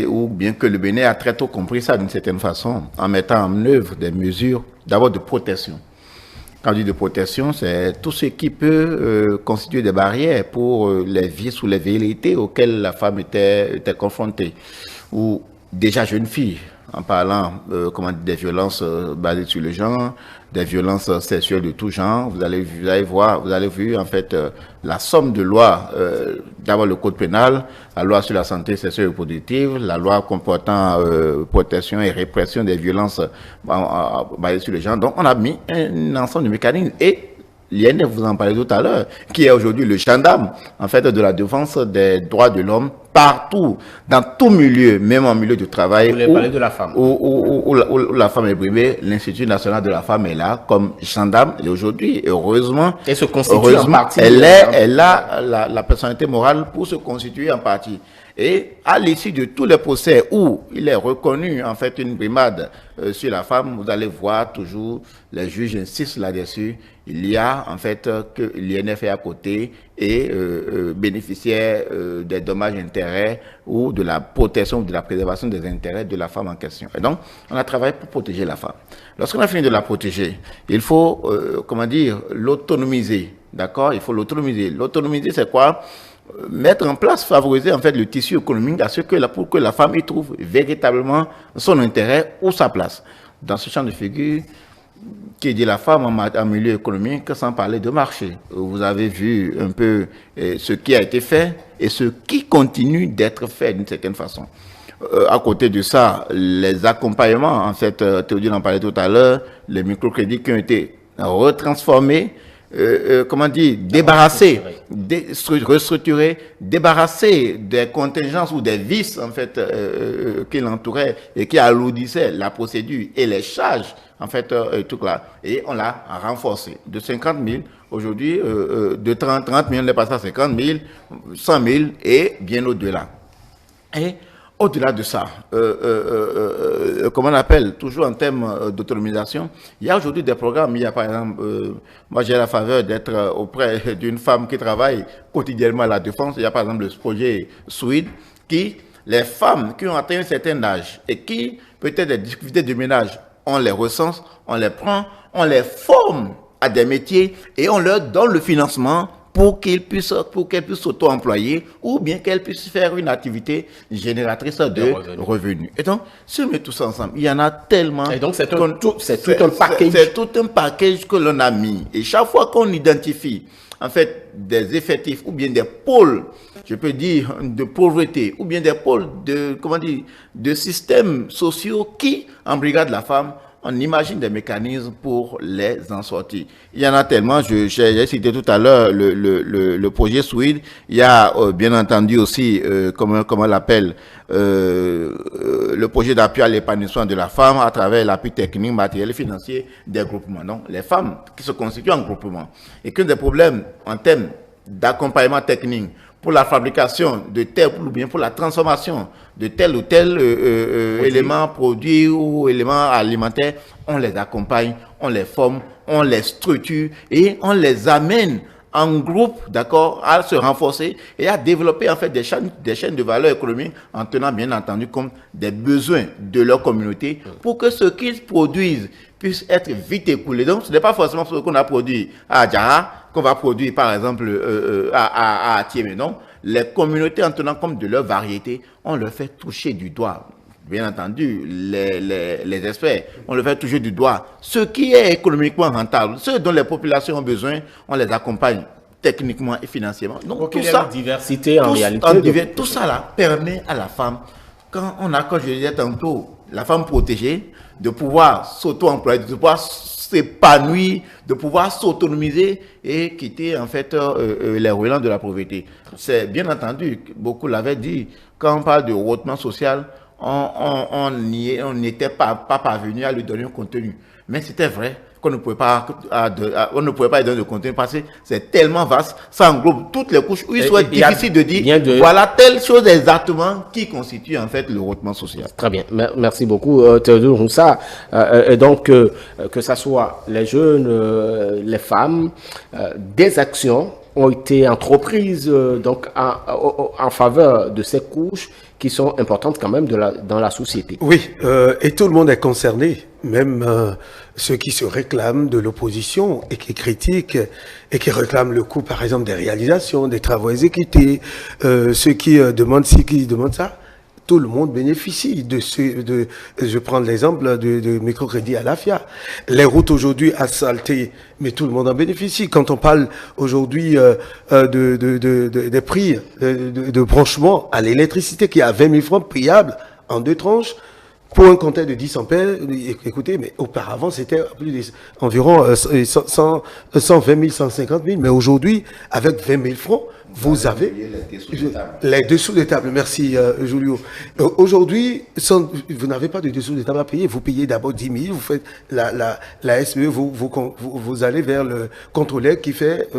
Ou bien que le Bénin a très tôt compris ça d'une certaine façon, en mettant en œuvre des mesures d'abord de protection. Quand on dit de protection, c'est tout ce qui peut constituer des barrières pour les vices ou les velléités auxquelles la femme était confrontée. Ou déjà jeune fille, en parlant des violences basées sur le genre, des violences sexuelles de tout genre. Vous allez voir en fait la somme de lois, d'abord le code pénal, la loi sur la santé sexuelle et reproductive, la loi comportant protection et répression des violences basées sur le genre. Donc on a mis un ensemble de mécanismes et l'INF, vous en parlez tout à l'heure, qui est aujourd'hui le gendarme, en fait, de la défense des droits de l'homme partout, dans tout milieu, même en milieu de travail. Vous voulez parler de la femme. Où la femme est brimée, l'Institut national de la femme est là comme gendarme. Et aujourd'hui, heureusement, et se constitue en partie. Elle a la personnalité morale pour se constituer en partie. Et à l'issue de tous les procès où il est reconnu en fait une brimade sur la femme, vous allez voir toujours les juges insistent là-dessus. Il y a en fait que l'INF est à côté et bénéficiaire des dommages-intérêts ou de la protection ou de la préservation des intérêts de la femme en question. Et donc, on a travaillé pour protéger la femme. Lorsqu'on a fini de la protéger, il faut, l'autonomiser. D'accord? Il faut l'autonomiser. L'autonomiser, c'est quoi? Mettre en place, favoriser en fait le tissu économique pour que la femme y trouve véritablement son intérêt ou sa place. Dans ce champ de figure, qui dit la femme en milieu économique, sans parler de marché. Vous avez vu un peu ce qui a été fait et ce qui continue d'être fait d'une certaine façon. À côté de ça, les accompagnements, en fait, Théodule en parlait tout à l'heure, les microcrédits qui ont été retransformés, débarrassés, restructurés, débarrassés des contingences ou des vices, en fait, qui l'entouraient et qui alourdissaient la procédure et les charges, en fait, tout là. Et on l'a renforcé de 50 000, aujourd'hui, de 30 000, on est passé à 50 000, 100 000 et bien au-delà. Et au-delà de ça, comment on appelle, toujours en termes d'autonomisation, il y a aujourd'hui des programmes. Il y a par exemple, moi j'ai la faveur d'être auprès d'une femme qui travaille quotidiennement à la défense. Il y a par exemple le projet SWID qui, les femmes qui ont atteint un certain âge et qui peut-être des difficultés de ménage, on les recense, on les prend, on les forme à des métiers et on leur donne le financement pour qu'elles puissent s'auto-employer ou bien qu'elles puissent faire une activité génératrice de revenus. Et donc, si on met tout ça ensemble, il y en a tellement. Et donc, c'est tout un package. C'est tout un package que l'on a mis. Et chaque fois qu'on identifie, en fait, des effectifs ou bien des pôles, je peux dire, de pauvreté ou bien des pôles de systèmes sociaux qui embrigadent la femme, on imagine des mécanismes pour les en sortir. Il y en a tellement, j'ai cité tout à l'heure le projet SWID, il y a bien entendu aussi, comment on l'appelle, le projet d'appui à l'épanouissement de la femme à travers l'appui technique, matériel et financier des groupements. Donc, les femmes qui se constituent en groupement. Et qu'un des problèmes en termes d'accompagnement technique pour la fabrication de tel ou bien pour la transformation de tel ou tel élément produit ou élément alimentaire, on les accompagne, on les forme, on les structure et on les amène en groupe, d'accord, à se renforcer et à développer en fait des chaînes de valeur économique en tenant bien entendu compte des besoins de leur communauté pour que ce qu'ils produisent puisse être vite écoulé. Donc, ce n'est pas forcément ce qu'on a produit à Adjara qu'on va produire, par exemple, à Atiémé. Non, les communautés, en tenant compte de leur variété, on leur fait toucher du doigt. Bien entendu, les experts, on leur fait toucher du doigt ce qui est économiquement rentable, ce dont les populations ont besoin, on les accompagne techniquement et financièrement. Donc, tout ça, diversité en réalité. Tout ça là permet à la femme, comme je disais tantôt, la femme protégée, de pouvoir s'auto-employer, de pouvoir s'épanouir, de pouvoir s'autonomiser et quitter en fait les relents de la pauvreté. C'est bien entendu, beaucoup l'avaient dit, quand on parle de rehaussement social, on n'était pas parvenu à lui donner un contenu. Mais c'était vrai qu'on ne pouvait pas, on ne pouvait pas lui donner de contenu parce que c'est tellement vaste, ça englobe toutes les couches où il soit difficile de dire voilà telle chose exactement qui constitue en fait le rehaussement social. Très bien, merci beaucoup Théodore Roussa. Donc que ce soit les jeunes, les femmes, des actions ont été entreprises donc en faveur de ces couches qui sont importantes quand même dans la société. Oui, et tout le monde est concerné, même ceux qui se réclament de l'opposition et qui critiquent et qui réclament le coût, par exemple, des réalisations, des travaux exécutés, ceux qui demandent ci, qui demandent ça. Tout le monde bénéficie je prends l'exemple de microcrédit à l'AFIA. Les routes aujourd'hui asphaltées, mais tout le monde en bénéficie. Quand on parle aujourd'hui des prix de branchement à l'électricité qui est à 20 000 francs payables en 2 tranches, pour un compteur de 10 ampères, écoutez, mais auparavant, c'était environ 120 000, 150 000. Mais aujourd'hui, avec 20 000 francs, vous avez les dessous de table. Merci, Julio. Aujourd'hui, vous n'avez pas de dessous de table à payer. Vous payez d'abord 10 000, vous faites la SE, vous allez vers le contrôleur qui fait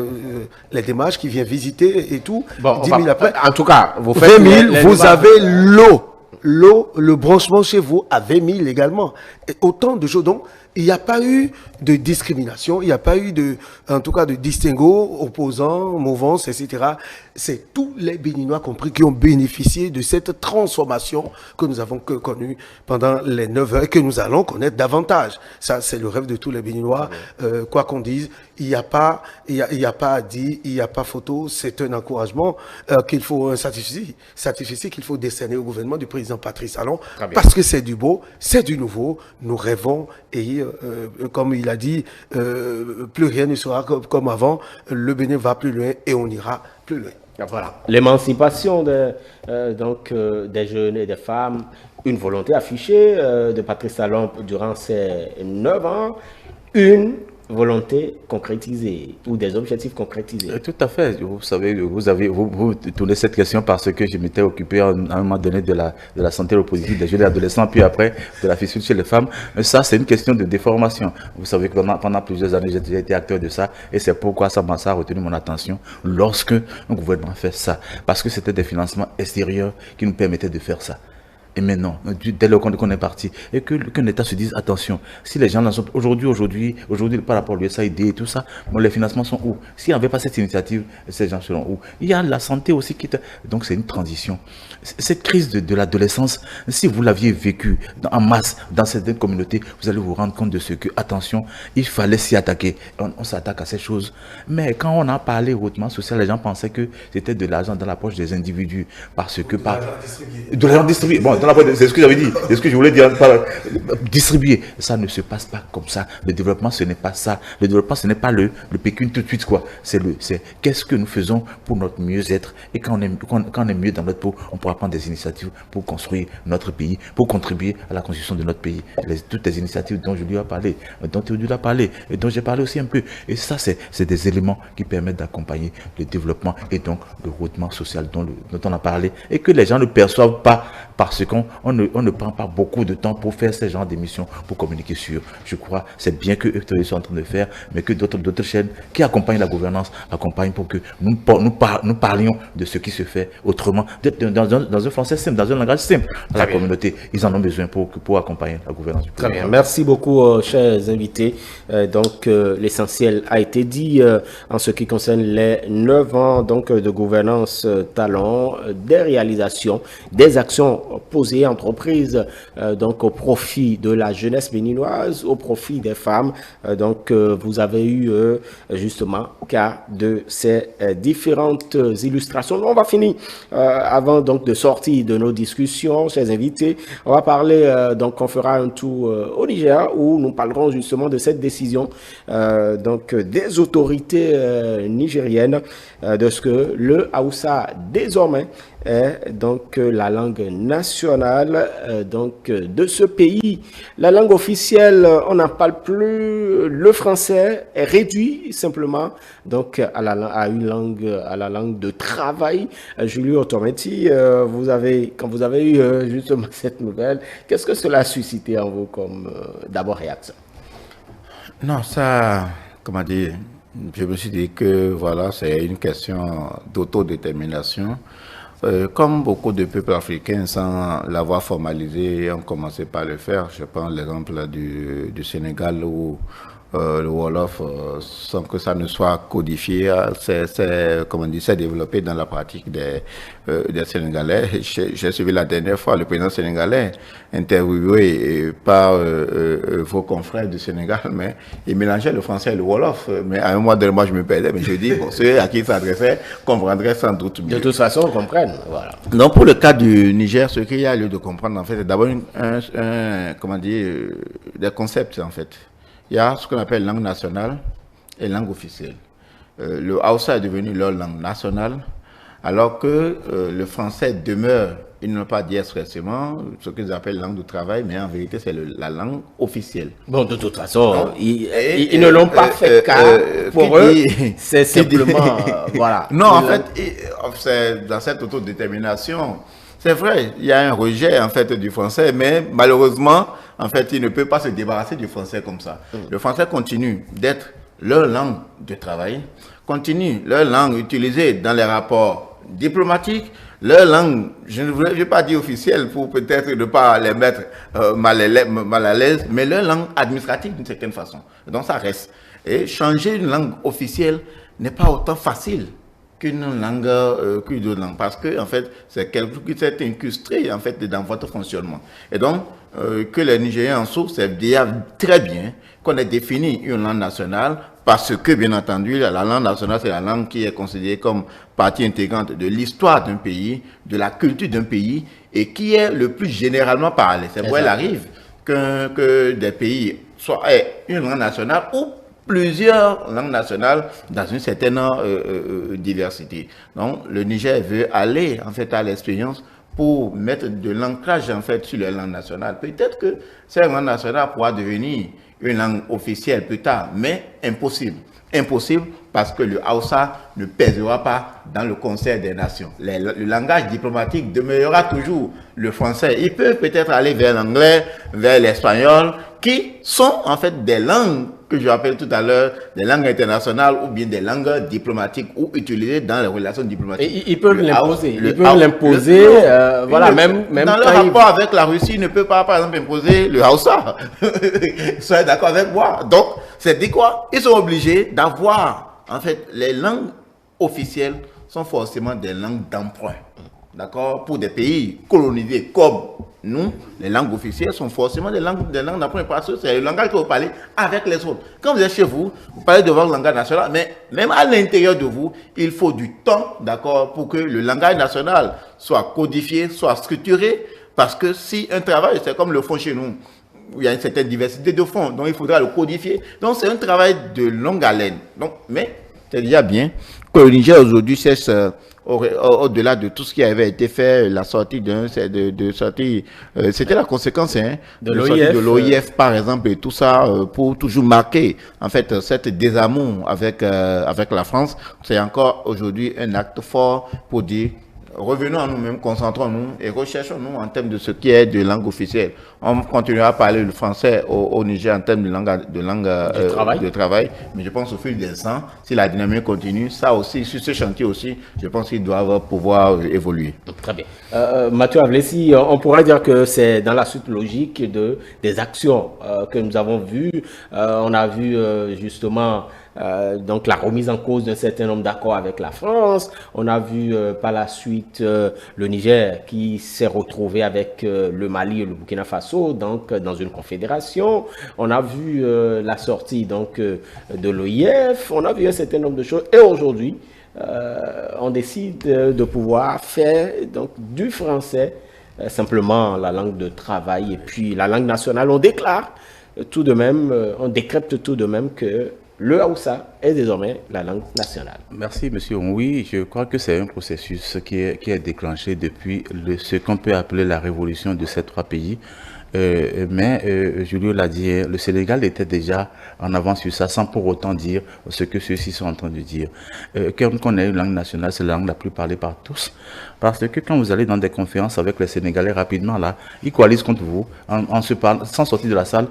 les démarches, qui vient visiter et tout. Bon, 10 000 après. En tout cas, vous faites 20 000, vous avez l'eau, le branchement chez vous à 20 000 également. Et autant de choses. Donc, il n'y a pas eu de discrimination, il n'y a pas eu en tout cas de distinguo, opposants, mouvances, etc. C'est tous les Béninois compris qui ont bénéficié de cette transformation que nous avons connue pendant les 9 heures et que nous allons connaître davantage. Ça, c'est le rêve de tous les Béninois. Quoi qu'on dise, il n'y a pas à dire, il n'y a pas photo. C'est un encouragement qu'il faut, un satisfait qu'il faut décerner au gouvernement du président Patrice Talon parce que c'est du beau, c'est du nouveau. Nous rêvons et comme il a dit, plus rien ne sera comme avant. Le Bénin va plus loin et on ira plus loin. Voilà. L'émancipation des jeunes et des femmes, une volonté affichée de Patrice Talon durant ces 9 ans, une volonté concrétisée ou des objectifs concrétisés. Tout à fait. Vous savez, vous tournez cette question parce que je m'étais occupé à un moment donné de la santé reproductive des jeunes et adolescents, puis après de la fissure chez les femmes. Ça, c'est une question de déformation. Vous savez que pendant plusieurs années, j'ai déjà été acteur de ça et c'est pourquoi ça a retenu mon attention lorsque un gouvernement fait ça. Parce que c'était des financements extérieurs qui nous permettaient de faire ça. Et maintenant, dès lors qu'on est parti, et qu'un État se dise, attention, si les gens n'en sont aujourd'hui, par rapport à l'USAID et tout ça, bon, les financements sont où? S'il n'y avait pas cette initiative, ces gens seront où? Il y a la santé aussi qui... Donc c'est une transition. Cette crise de l'adolescence, si vous l'aviez vécue en masse dans certaines communautés, vous allez vous rendre compte de ce que, attention, il fallait s'y attaquer. On s'attaque à ces choses. Mais quand on a parlé hautement social, les gens pensaient que c'était de l'argent dans la poche des individus. Parce que de l'argent distribué. Bon, c'est ce que j'avais dit, c'est ce que je voulais dire, distribuer. Ça ne se passe pas comme ça. Le développement, ce n'est pas ça. Le développement, ce n'est pas le pécule tout de suite, quoi. C'est qu'est-ce que nous faisons pour notre mieux-être. Et quand on est mieux dans notre peau, on pourra prendre des initiatives pour construire notre pays, pour contribuer à la construction de notre pays. Toutes les initiatives dont je lui ai parlé, dont Théodule a parlé, et dont j'ai parlé aussi un peu. Et ça, c'est des éléments qui permettent d'accompagner le développement et donc le rehaussement social dont on a parlé. Et que les gens ne perçoivent pas parce qu'on ne prend pas beaucoup de temps pour faire ce genre d'émissions, pour communiquer sur. Je crois c'est bien que eux sont en train de faire, mais que d'autres chaînes qui accompagnent la gouvernance accompagnent pour que nous parlions de ce qui se fait autrement, dans un français simple, dans un langage simple à la communauté. Ils en ont besoin pour accompagner la gouvernance. Très bien. Merci beaucoup, chers invités. L'essentiel a été dit en ce qui concerne les 9 ans de gouvernance Talon, des réalisations, des actions posées, entreprises au profit de la jeunesse béninoise, au profit des femmes. Vous avez eu justement cas de ces différentes illustrations. On va finir avant de sortir de nos discussions, chers invités. On va parler on fera un tour au Niger où nous parlerons justement de cette décision des autorités nigériennes de ce que le Haoussa désormais est donc la langue nationale de ce pays. La langue officielle, on n'en parle plus. Le français est réduit simplement donc à la langue de travail. Julio Tometi, quand vous avez eu justement cette nouvelle, qu'est-ce que cela a suscité en vous comme d'abord réaction? Non, ça, comment dire, je me suis dit que voilà, c'est une question d'autodétermination. Comme beaucoup de peuples africains, sans l'avoir formalisé, ont commencé par le faire. Je prends l'exemple du Sénégal où le Wolof, sans que ça ne soit codifié, s'est développé dans la pratique des Sénégalais. J'ai suivi la dernière fois le président sénégalais interviewé par vos confrères du Sénégal, mais il mélangeait le français et le Wolof. Mais à un moment donné, moi je me perdais, mais je dis, bon, ceux à qui il s'adressait comprendraient sans doute mieux. De toute façon, on comprenne. Voilà. Donc pour le cas du Niger, ce qu'il y a lieu de comprendre, en fait, c'est d'abord des concepts, en fait. Il y a ce qu'on appelle langue nationale et langue officielle. Le Hausa est devenu leur langue nationale, alors que le français demeure, ils n'ont pas dit expressément, ce qu'ils appellent langue de travail, mais en vérité, c'est la langue officielle. Bon, de toute façon, ils ne l'ont pas fait car pour eux, c'est simplement, voilà. Non, en fait, c'est dans cette autodétermination. C'est vrai, il y a un rejet en fait du français, mais malheureusement, en fait, il ne peut pas se débarrasser du français comme ça. Le français continue d'être leur langue de travail, continue leur langue utilisée dans les rapports diplomatiques, leur langue, je ne vais pas dire officielle pour peut-être ne pas les mettre mal à l'aise, mais leur langue administrative d'une certaine façon. Donc ça reste. Et changer une langue officielle n'est pas autant facile qu'une langue, qu'une autre langue, parce que en fait, c'est quelque chose qui s'est incrusté en fait dans votre fonctionnement. Et donc, que les Nigériens en souffrent, c'est déjà très bien qu'on ait défini une langue nationale, parce que, bien entendu, la langue nationale, c'est la langue qui est considérée comme partie intégrante de l'histoire d'un pays, de la culture d'un pays, et qui est le plus généralement parlée. C'est vrai, il arrive que des pays soient une langue nationale ou plusieurs langues nationales dans une certaine diversité. Donc, le Niger veut aller, en fait, à l'expérience pour mettre de l'ancrage, en fait, sur les langues nationales. Peut-être que cette langue nationale pourra devenir une langue officielle plus tard, mais impossible. Impossible parce que le Hausa ne pèsera pas dans le concert des nations. Le langage diplomatique demeurera toujours le français. Il peut peut-être aller vers l'anglais, vers l'espagnol, qui sont en fait des langues que je rappelle tout à l'heure, des langues internationales ou bien des langues diplomatiques ou utilisées dans les relations diplomatiques. Et ils peuvent l'imposer. Ils peuvent l'imposer, voilà, même dans le rapport avec la Russie, ils ne peuvent pas, par exemple, imposer le Hausa. Soyez d'accord avec moi. Donc, c'est dit quoi? Ils sont obligés d'avoir, en fait, les langues officielles sont forcément des langues d'emprunt. D'accord? Pour des pays colonisés comme nous, les langues officielles sont forcément des langues d'emprunt parce que c'est le langage que vous parlez avec les autres. Quand vous êtes chez vous, vous parlez de votre langage national, mais même à l'intérieur de vous, il faut du temps, d'accord, pour que le langage national soit codifié, soit structuré, parce que si un travail, c'est comme le font chez nous, où il y a une certaine diversité de fonds, donc il faudra le codifier. Donc c'est un travail de longue haleine. Donc, mais c'est déjà bien que le Niger aujourd'hui cesse au-delà de tout ce qui avait été fait, la sortie c'était la conséquence de l'OIF par exemple et tout ça pour toujours marquer en fait cette désamour avec la France. C'est encore aujourd'hui un acte fort pour dire revenons à nous-mêmes, concentrons-nous et recherchons-nous en termes de ce qui est de langue officielle. On continuera à parler le français au Niger en termes de langue de travail, mais je pense au fil des ans, si la dynamique continue, ça aussi, sur ce chantier aussi, je pense qu'ils doivent pouvoir évoluer. Très bien. Mathieu Avlessi, on pourrait dire que c'est dans la suite logique des actions que nous avons vues. On a vu justement donc la remise en cause d'un certain nombre d'accords avec la France. On a vu par la suite le Niger qui s'est retrouvé avec le Mali et le Burkina Faso donc dans une confédération. On a vu la sortie donc de l'OIF. On a vu un certain nombre de choses et aujourd'hui on décide de pouvoir faire donc du français simplement la langue de travail et puis la langue nationale. On déclare tout de même, on décrète tout de même que le Haoussa est désormais la langue nationale. Merci, monsieur. Oui, je crois que c'est un processus qui est déclenché depuis ce qu'on peut appeler la révolution de ces trois pays. Julio l'a dit, le Sénégal était déjà en avance sur ça, sans pour autant dire ce que ceux-ci sont en train de dire. Qu'on ait une langue nationale, c'est la langue la plus parlée par tous. Parce que quand vous allez dans des conférences avec les Sénégalais, rapidement, là, ils coalisent contre vous, en se parlant, sans sortir de la salle,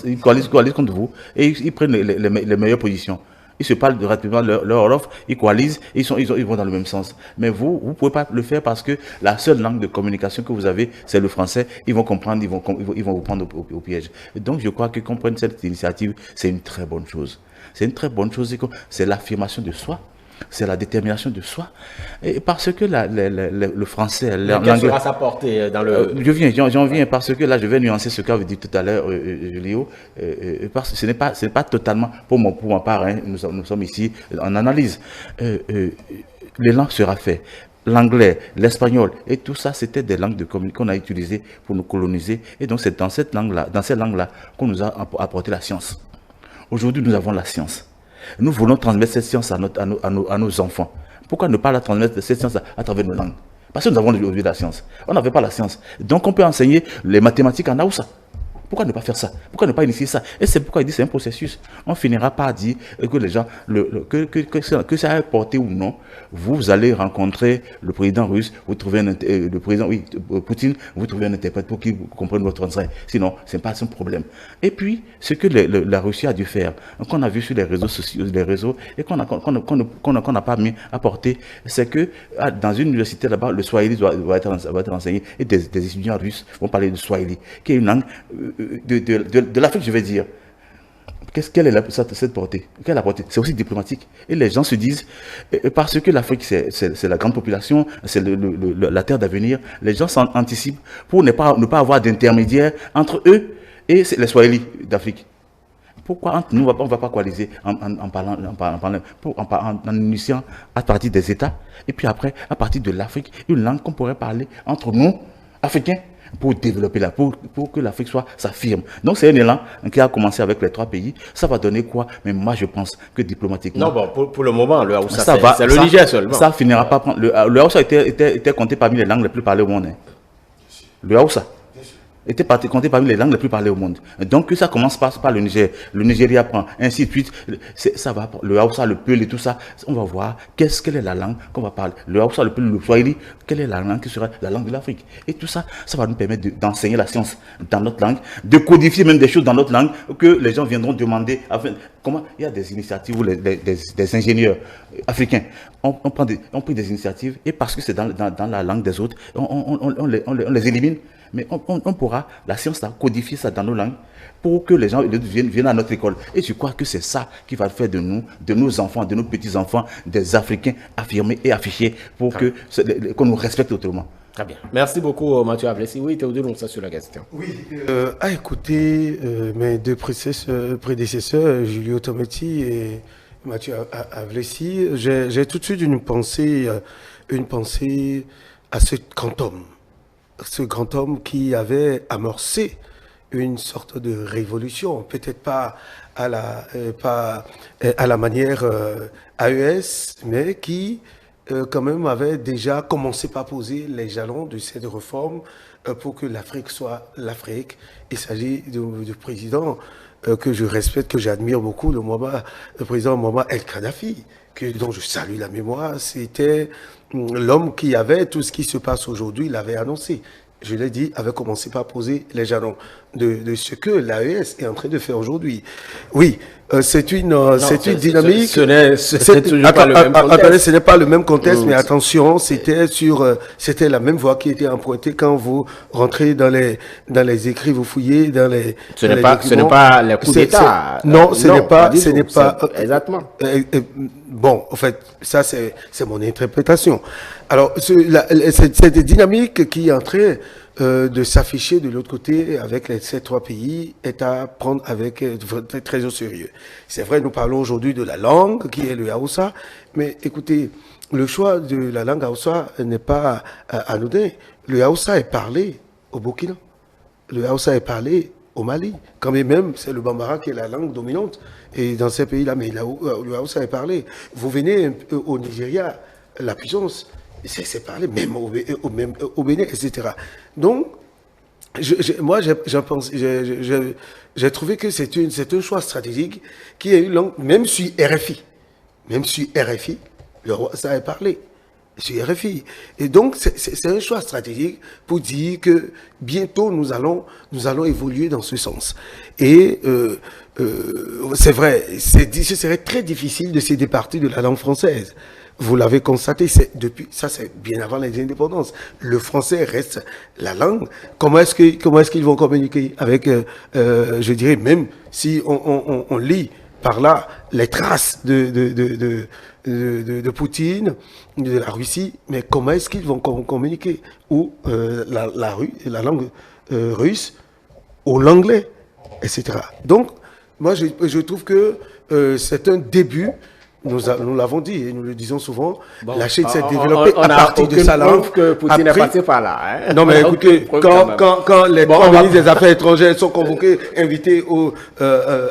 ils coalisent contre vous, et ils prennent les meilleures positions. Ils se parlent rapidement leur offre, ils coalisent, ils vont dans le même sens. Mais vous ne pouvez pas le faire parce que la seule langue de communication que vous avez, c'est le français. Ils vont comprendre, ils vont vous prendre au piège. Et donc, je crois que qu'on prenne cette initiative, c'est une très bonne chose. C'est une très bonne chose, c'est l'affirmation de soi. C'est la détermination de soi. Et parce que le français... Quelle sera sa portée dans le... J'en viens parce que là, je vais nuancer ce qu'avait dit tout à l'heure Léo. Parce que ce n'est pas totalement, pour ma part, hein, nous sommes ici en analyse. L'élan sera fait. L'anglais, l'espagnol, et tout ça, c'était des langues de communication qu'on a utilisées pour nous coloniser. Et donc, c'est dans cette langue-là qu'on nous a apporté la science. Aujourd'hui, nous avons la science. Nous voulons transmettre cette science à nos enfants. Pourquoi ne pas la transmettre, cette science à travers nos langues? Parce que nous avons aujourd'hui la science. On n'avait pas la science. Donc on peut enseigner les mathématiques en Haoussa. Pourquoi ne pas faire ça? Pourquoi ne pas initier ça? Et c'est pourquoi il dit que c'est un processus. On finira par dire que les gens, que ça ait porté ou non, vous allez rencontrer le président russe, vous trouvez le président, Poutine, vous trouvez un interprète pour qu'il comprenne votre français. Sinon, ce n'est pas un problème. Et puis, ce que la Russie a dû faire, qu'on a vu sur les réseaux sociaux, et qu'on n'a pas mis à porter, c'est que dans une université là-bas, le Swahili va être enseigné, et des étudiants russes vont parler de Swahili, qui est une langue de l'Afrique, je vais dire. Quelle est cette portée? Quelle est la portée? C'est aussi diplomatique. Et les gens se disent, parce que l'Afrique, c'est la grande population, c'est la terre d'avenir, les gens s'anticipent pour ne pas avoir d'intermédiaire entre eux et les Swahili d'Afrique. Pourquoi entre nous, on ne va pas coaliser en initiant à partir des États, et puis après, à partir de l'Afrique, une langue qu'on pourrait parler entre nous, Africains, pour développer pour que l'Afrique s'affirme. Donc c'est un élan qui a commencé avec les trois pays. Ça va donner quoi? Mais moi je pense que diplomatiquement... Non, bon, pour le moment, le Haoussa, c'est le Niger seulement. Ça finira pas prendre... Le Haoussa était compté parmi les langues les plus parlées au monde. Hein. Le Haoussa était compté parmi les langues les plus parlées au monde. Donc que ça commence par le Niger, le Nigeria prend, ainsi de suite, ça va, le Haoussa, le Peul et tout ça, on va voir quelle est la langue qu'on va parler. Le Haoussa, le Peul, le Swahili, quelle est la langue qui sera la langue de l'Afrique. Et tout ça, ça va nous permettre d'enseigner la science dans notre langue, de codifier même des choses dans notre langue que les gens viendront demander. Comment il y a des initiatives où des ingénieurs africains ont pris des initiatives, et parce que c'est dans la langue des autres, on les élimine. Mais on pourra, la science, codifier ça dans nos langues pour que les gens viennent à notre école. Et je crois que c'est ça qui va faire de nous, de nos enfants, de nos petits-enfants, des Africains affirmés et affichés pour qu'on nous respecte autrement. Très bien. Merci beaucoup, Mathieu Avlessi. Oui, Théodore, donc ça sur la question. Oui, à écouter mes deux prédécesseurs, Julio Tometti et Mathieu Avlessi, j'ai tout de suite une pensée à ce grand homme qui avait amorcé une sorte de révolution, peut-être pas à la manière AES, mais qui quand même avait déjà commencé par poser les jalons de cette réforme pour que l'Afrique soit l'Afrique. Il s'agit du président que je respecte, que j'admire beaucoup, le président Muammar El-Kadhafi, dont je salue la mémoire. C'était l'homme qui avait tout ce qui se passe aujourd'hui, il l'avait annoncé. Je l'ai dit, avait commencé par poser les jalons de ce que l'AES est en train de faire aujourd'hui. Oui, c'est une dynamique. Ce n'est pas le même contexte. Attendez, ce n'est pas le même contexte, mais attention, c'était la même voie qui était empruntée quand vous rentrez dans les écrits, vous fouillez dans les. Ce n'est pas le coup d'État. Non, ce n'est pas. Exactement. Bon, en fait, ça c'est mon interprétation. Alors, cette dynamique qui est en train de s'afficher de l'autre côté avec ces trois pays est à prendre avec très au sérieux. C'est vrai, nous parlons aujourd'hui de la langue qui est le Haoussa, mais écoutez, le choix de la langue Haoussa n'est pas anodin. Le Haoussa est parlé au Burkina. Le Haoussa est parlé au Mali. Quand même, c'est le Bambara qui est la langue dominante et dans ces pays-là. Mais là où le Hausa est parlé, vous venez au Nigeria, la puissance, c'est parlé même au Bénin, etc. Donc, moi, j'ai trouvé que c'est un choix stratégique qui a eu même sur RFI. Même sur RFI, le roi, ça a parlé. Sur RFI. Et donc, c'est un choix stratégique pour dire que bientôt, nous allons évoluer dans ce sens. Et c'est vrai, ce serait très difficile de se départir de la langue française. Vous l'avez constaté, c'est bien avant les indépendances. Le français reste la langue. Comment est-ce qu'ils vont communiquer avec, je dirais, même si on lit par là les traces de Poutine, de la Russie, mais comment est-ce qu'ils vont communiquer? Ou la langue russe, ou l'anglais, etc. Donc, moi, je trouve que c'est un début. Nous l'avons dit et nous le disons souvent, la Chine s'est développée à partir de sa langue. Que Poutine est passé par là. Hein? Non, mais écoutez, quand les trois ministres des Affaires étrangères sont convoqués, invités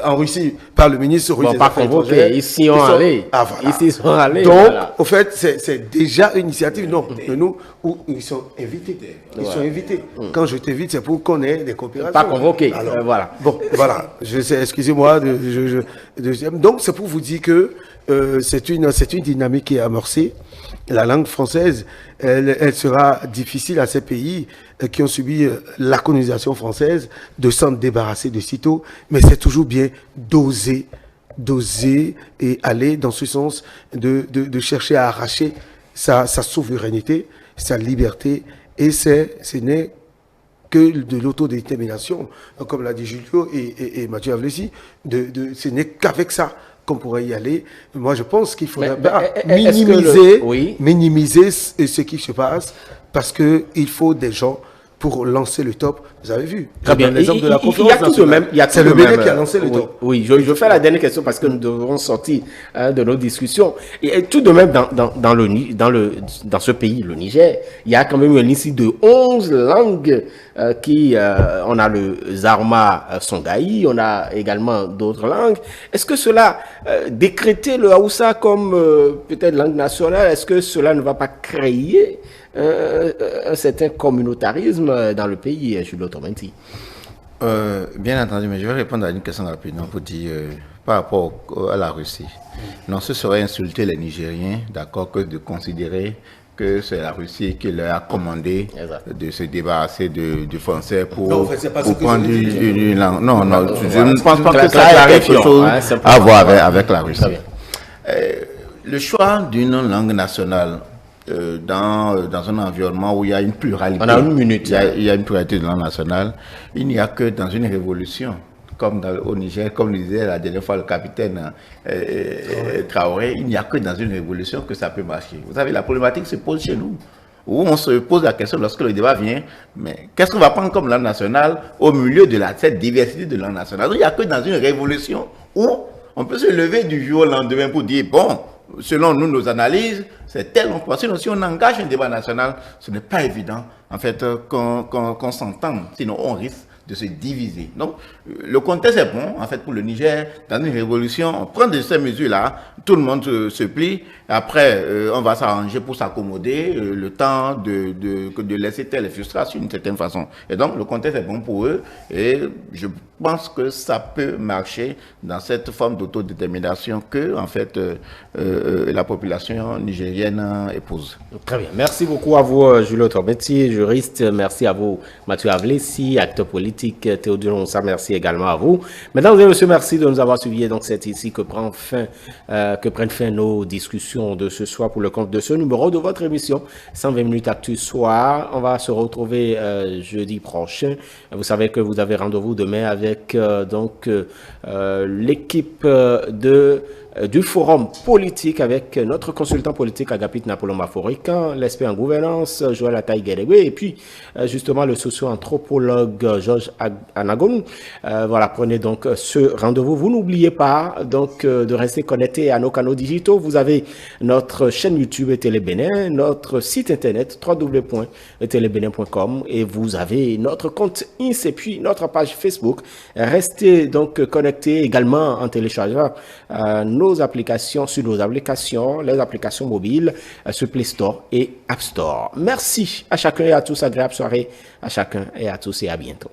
en Russie par le ministre russe des Affaires étrangères. Ici, ils sont allés. Ah, voilà. Ici, ils sont allés. Donc, voilà. au fait, c'est déjà une initiative, non, de nous, où ils sont invités. Ils sont invités. Quand je t'invite, c'est pour qu'on ait des coopérations. Pas convoqués. Alors, voilà. Bon, voilà. Excusez-moi. Donc, c'est pour vous dire que c'est une dynamique qui est amorcée. La langue française, elle sera difficile à ces pays qui ont subi la colonisation française de s'en débarrasser de sitôt, mais c'est toujours bien d'oser et aller dans ce sens de chercher à arracher sa souveraineté, sa liberté, et ce n'est que de l'autodétermination, comme l'a dit Julio et Mathieu Avlesi, ce n'est qu'avec ça qu'on pourrait y aller. Moi, je pense qu'il faudrait minimiser ce qui se passe, parce qu'il faut des gens pour lancer le top. Vous avez vu. Très bien. L'exemple de la conférence c'est le Bénin qui a lancé le top. Oui, je fais la dernière question parce que nous devrons sortir de nos discussions. Et tout de même, dans ce pays, le Niger, il y a quand même une liste de 11 langues on a le Zarma Songhai, on a également d'autres langues. Est-ce que cela, décréter le Haoussa comme peut-être langue nationale, est-ce que cela ne va pas créer un certain communautarisme dans le pays, Julio Tormenti? Bien entendu, mais je vais répondre à une question rapidement pour dire par rapport à la Russie. Non, ce serait insulter les Nigériens, d'accord, que de considérer que c'est la Russie qui leur a commandé de se débarrasser du français pour prendre une langue. Non, je ne pense pas que ça ait quelque chose à voir avec la Russie. Le choix d'une langue nationale dans un environnement où il y a une pluralité. On a une minute. Il y a une pluralité de langue nationale. Il n'y a que dans une révolution, comme au Niger, comme le disait la dernière fois le capitaine Traoré, il n'y a que dans une révolution que ça peut marcher. Vous savez, la problématique se pose chez nous, où on se pose la question lorsque le débat vient, mais qu'est-ce qu'on va prendre comme langue nationale au milieu de cette diversité de langue nationale? Il n'y a que dans une révolution où on peut se lever du jour au lendemain pour dire, bon, selon nous, nos analyses, c'est tel on pense. Sinon, si on engage un débat national, ce n'est pas évident, en fait, qu'on s'entende. Sinon, on risque de se diviser. Donc, le contexte est bon, en fait, pour le Niger. Dans une révolution, on prend de ces mesures-là, tout le monde se plie. Après, on va s'arranger pour s'accommoder, le temps de laisser telle frustration d'une certaine façon. Et donc, le contexte est bon pour eux. Et je pense que ça peut marcher dans cette forme d'autodétermination que, en fait, la population nigérienne épouse. Très bien. Merci beaucoup à vous, Julio Tormenti, juriste. Merci à vous, Mathieu Avlesi, acteur politique. Théodore Onsa, merci également à vous. Mesdames et messieurs, merci de nous avoir suivis. Donc, c'est ici que prennent fin nos discussions de ce soir pour le compte de ce numéro de votre émission 120 minutes Actu Soir. On va se retrouver jeudi prochain. Vous savez que vous avez rendez-vous demain avec l'équipe de du forum politique avec notre consultant politique Agapit Napoléon Maforican, l'expert en gouvernance Joël Ataï-Guédégué et puis justement le socio-anthropologue Georges Anagonou. Voilà, prenez donc ce rendez-vous. Vous n'oubliez pas donc de rester connecté à nos canaux digitaux. Vous avez notre chaîne YouTube Télé Bénin, notre site internet www.télébenin.com et vous avez notre compte INS et puis notre page Facebook. Restez donc connectés également en téléchargeant nos applications sur nos applications, les applications mobiles sur Play Store et App Store. Merci à chacun et à tous, agréable soirée à chacun et à tous et à bientôt.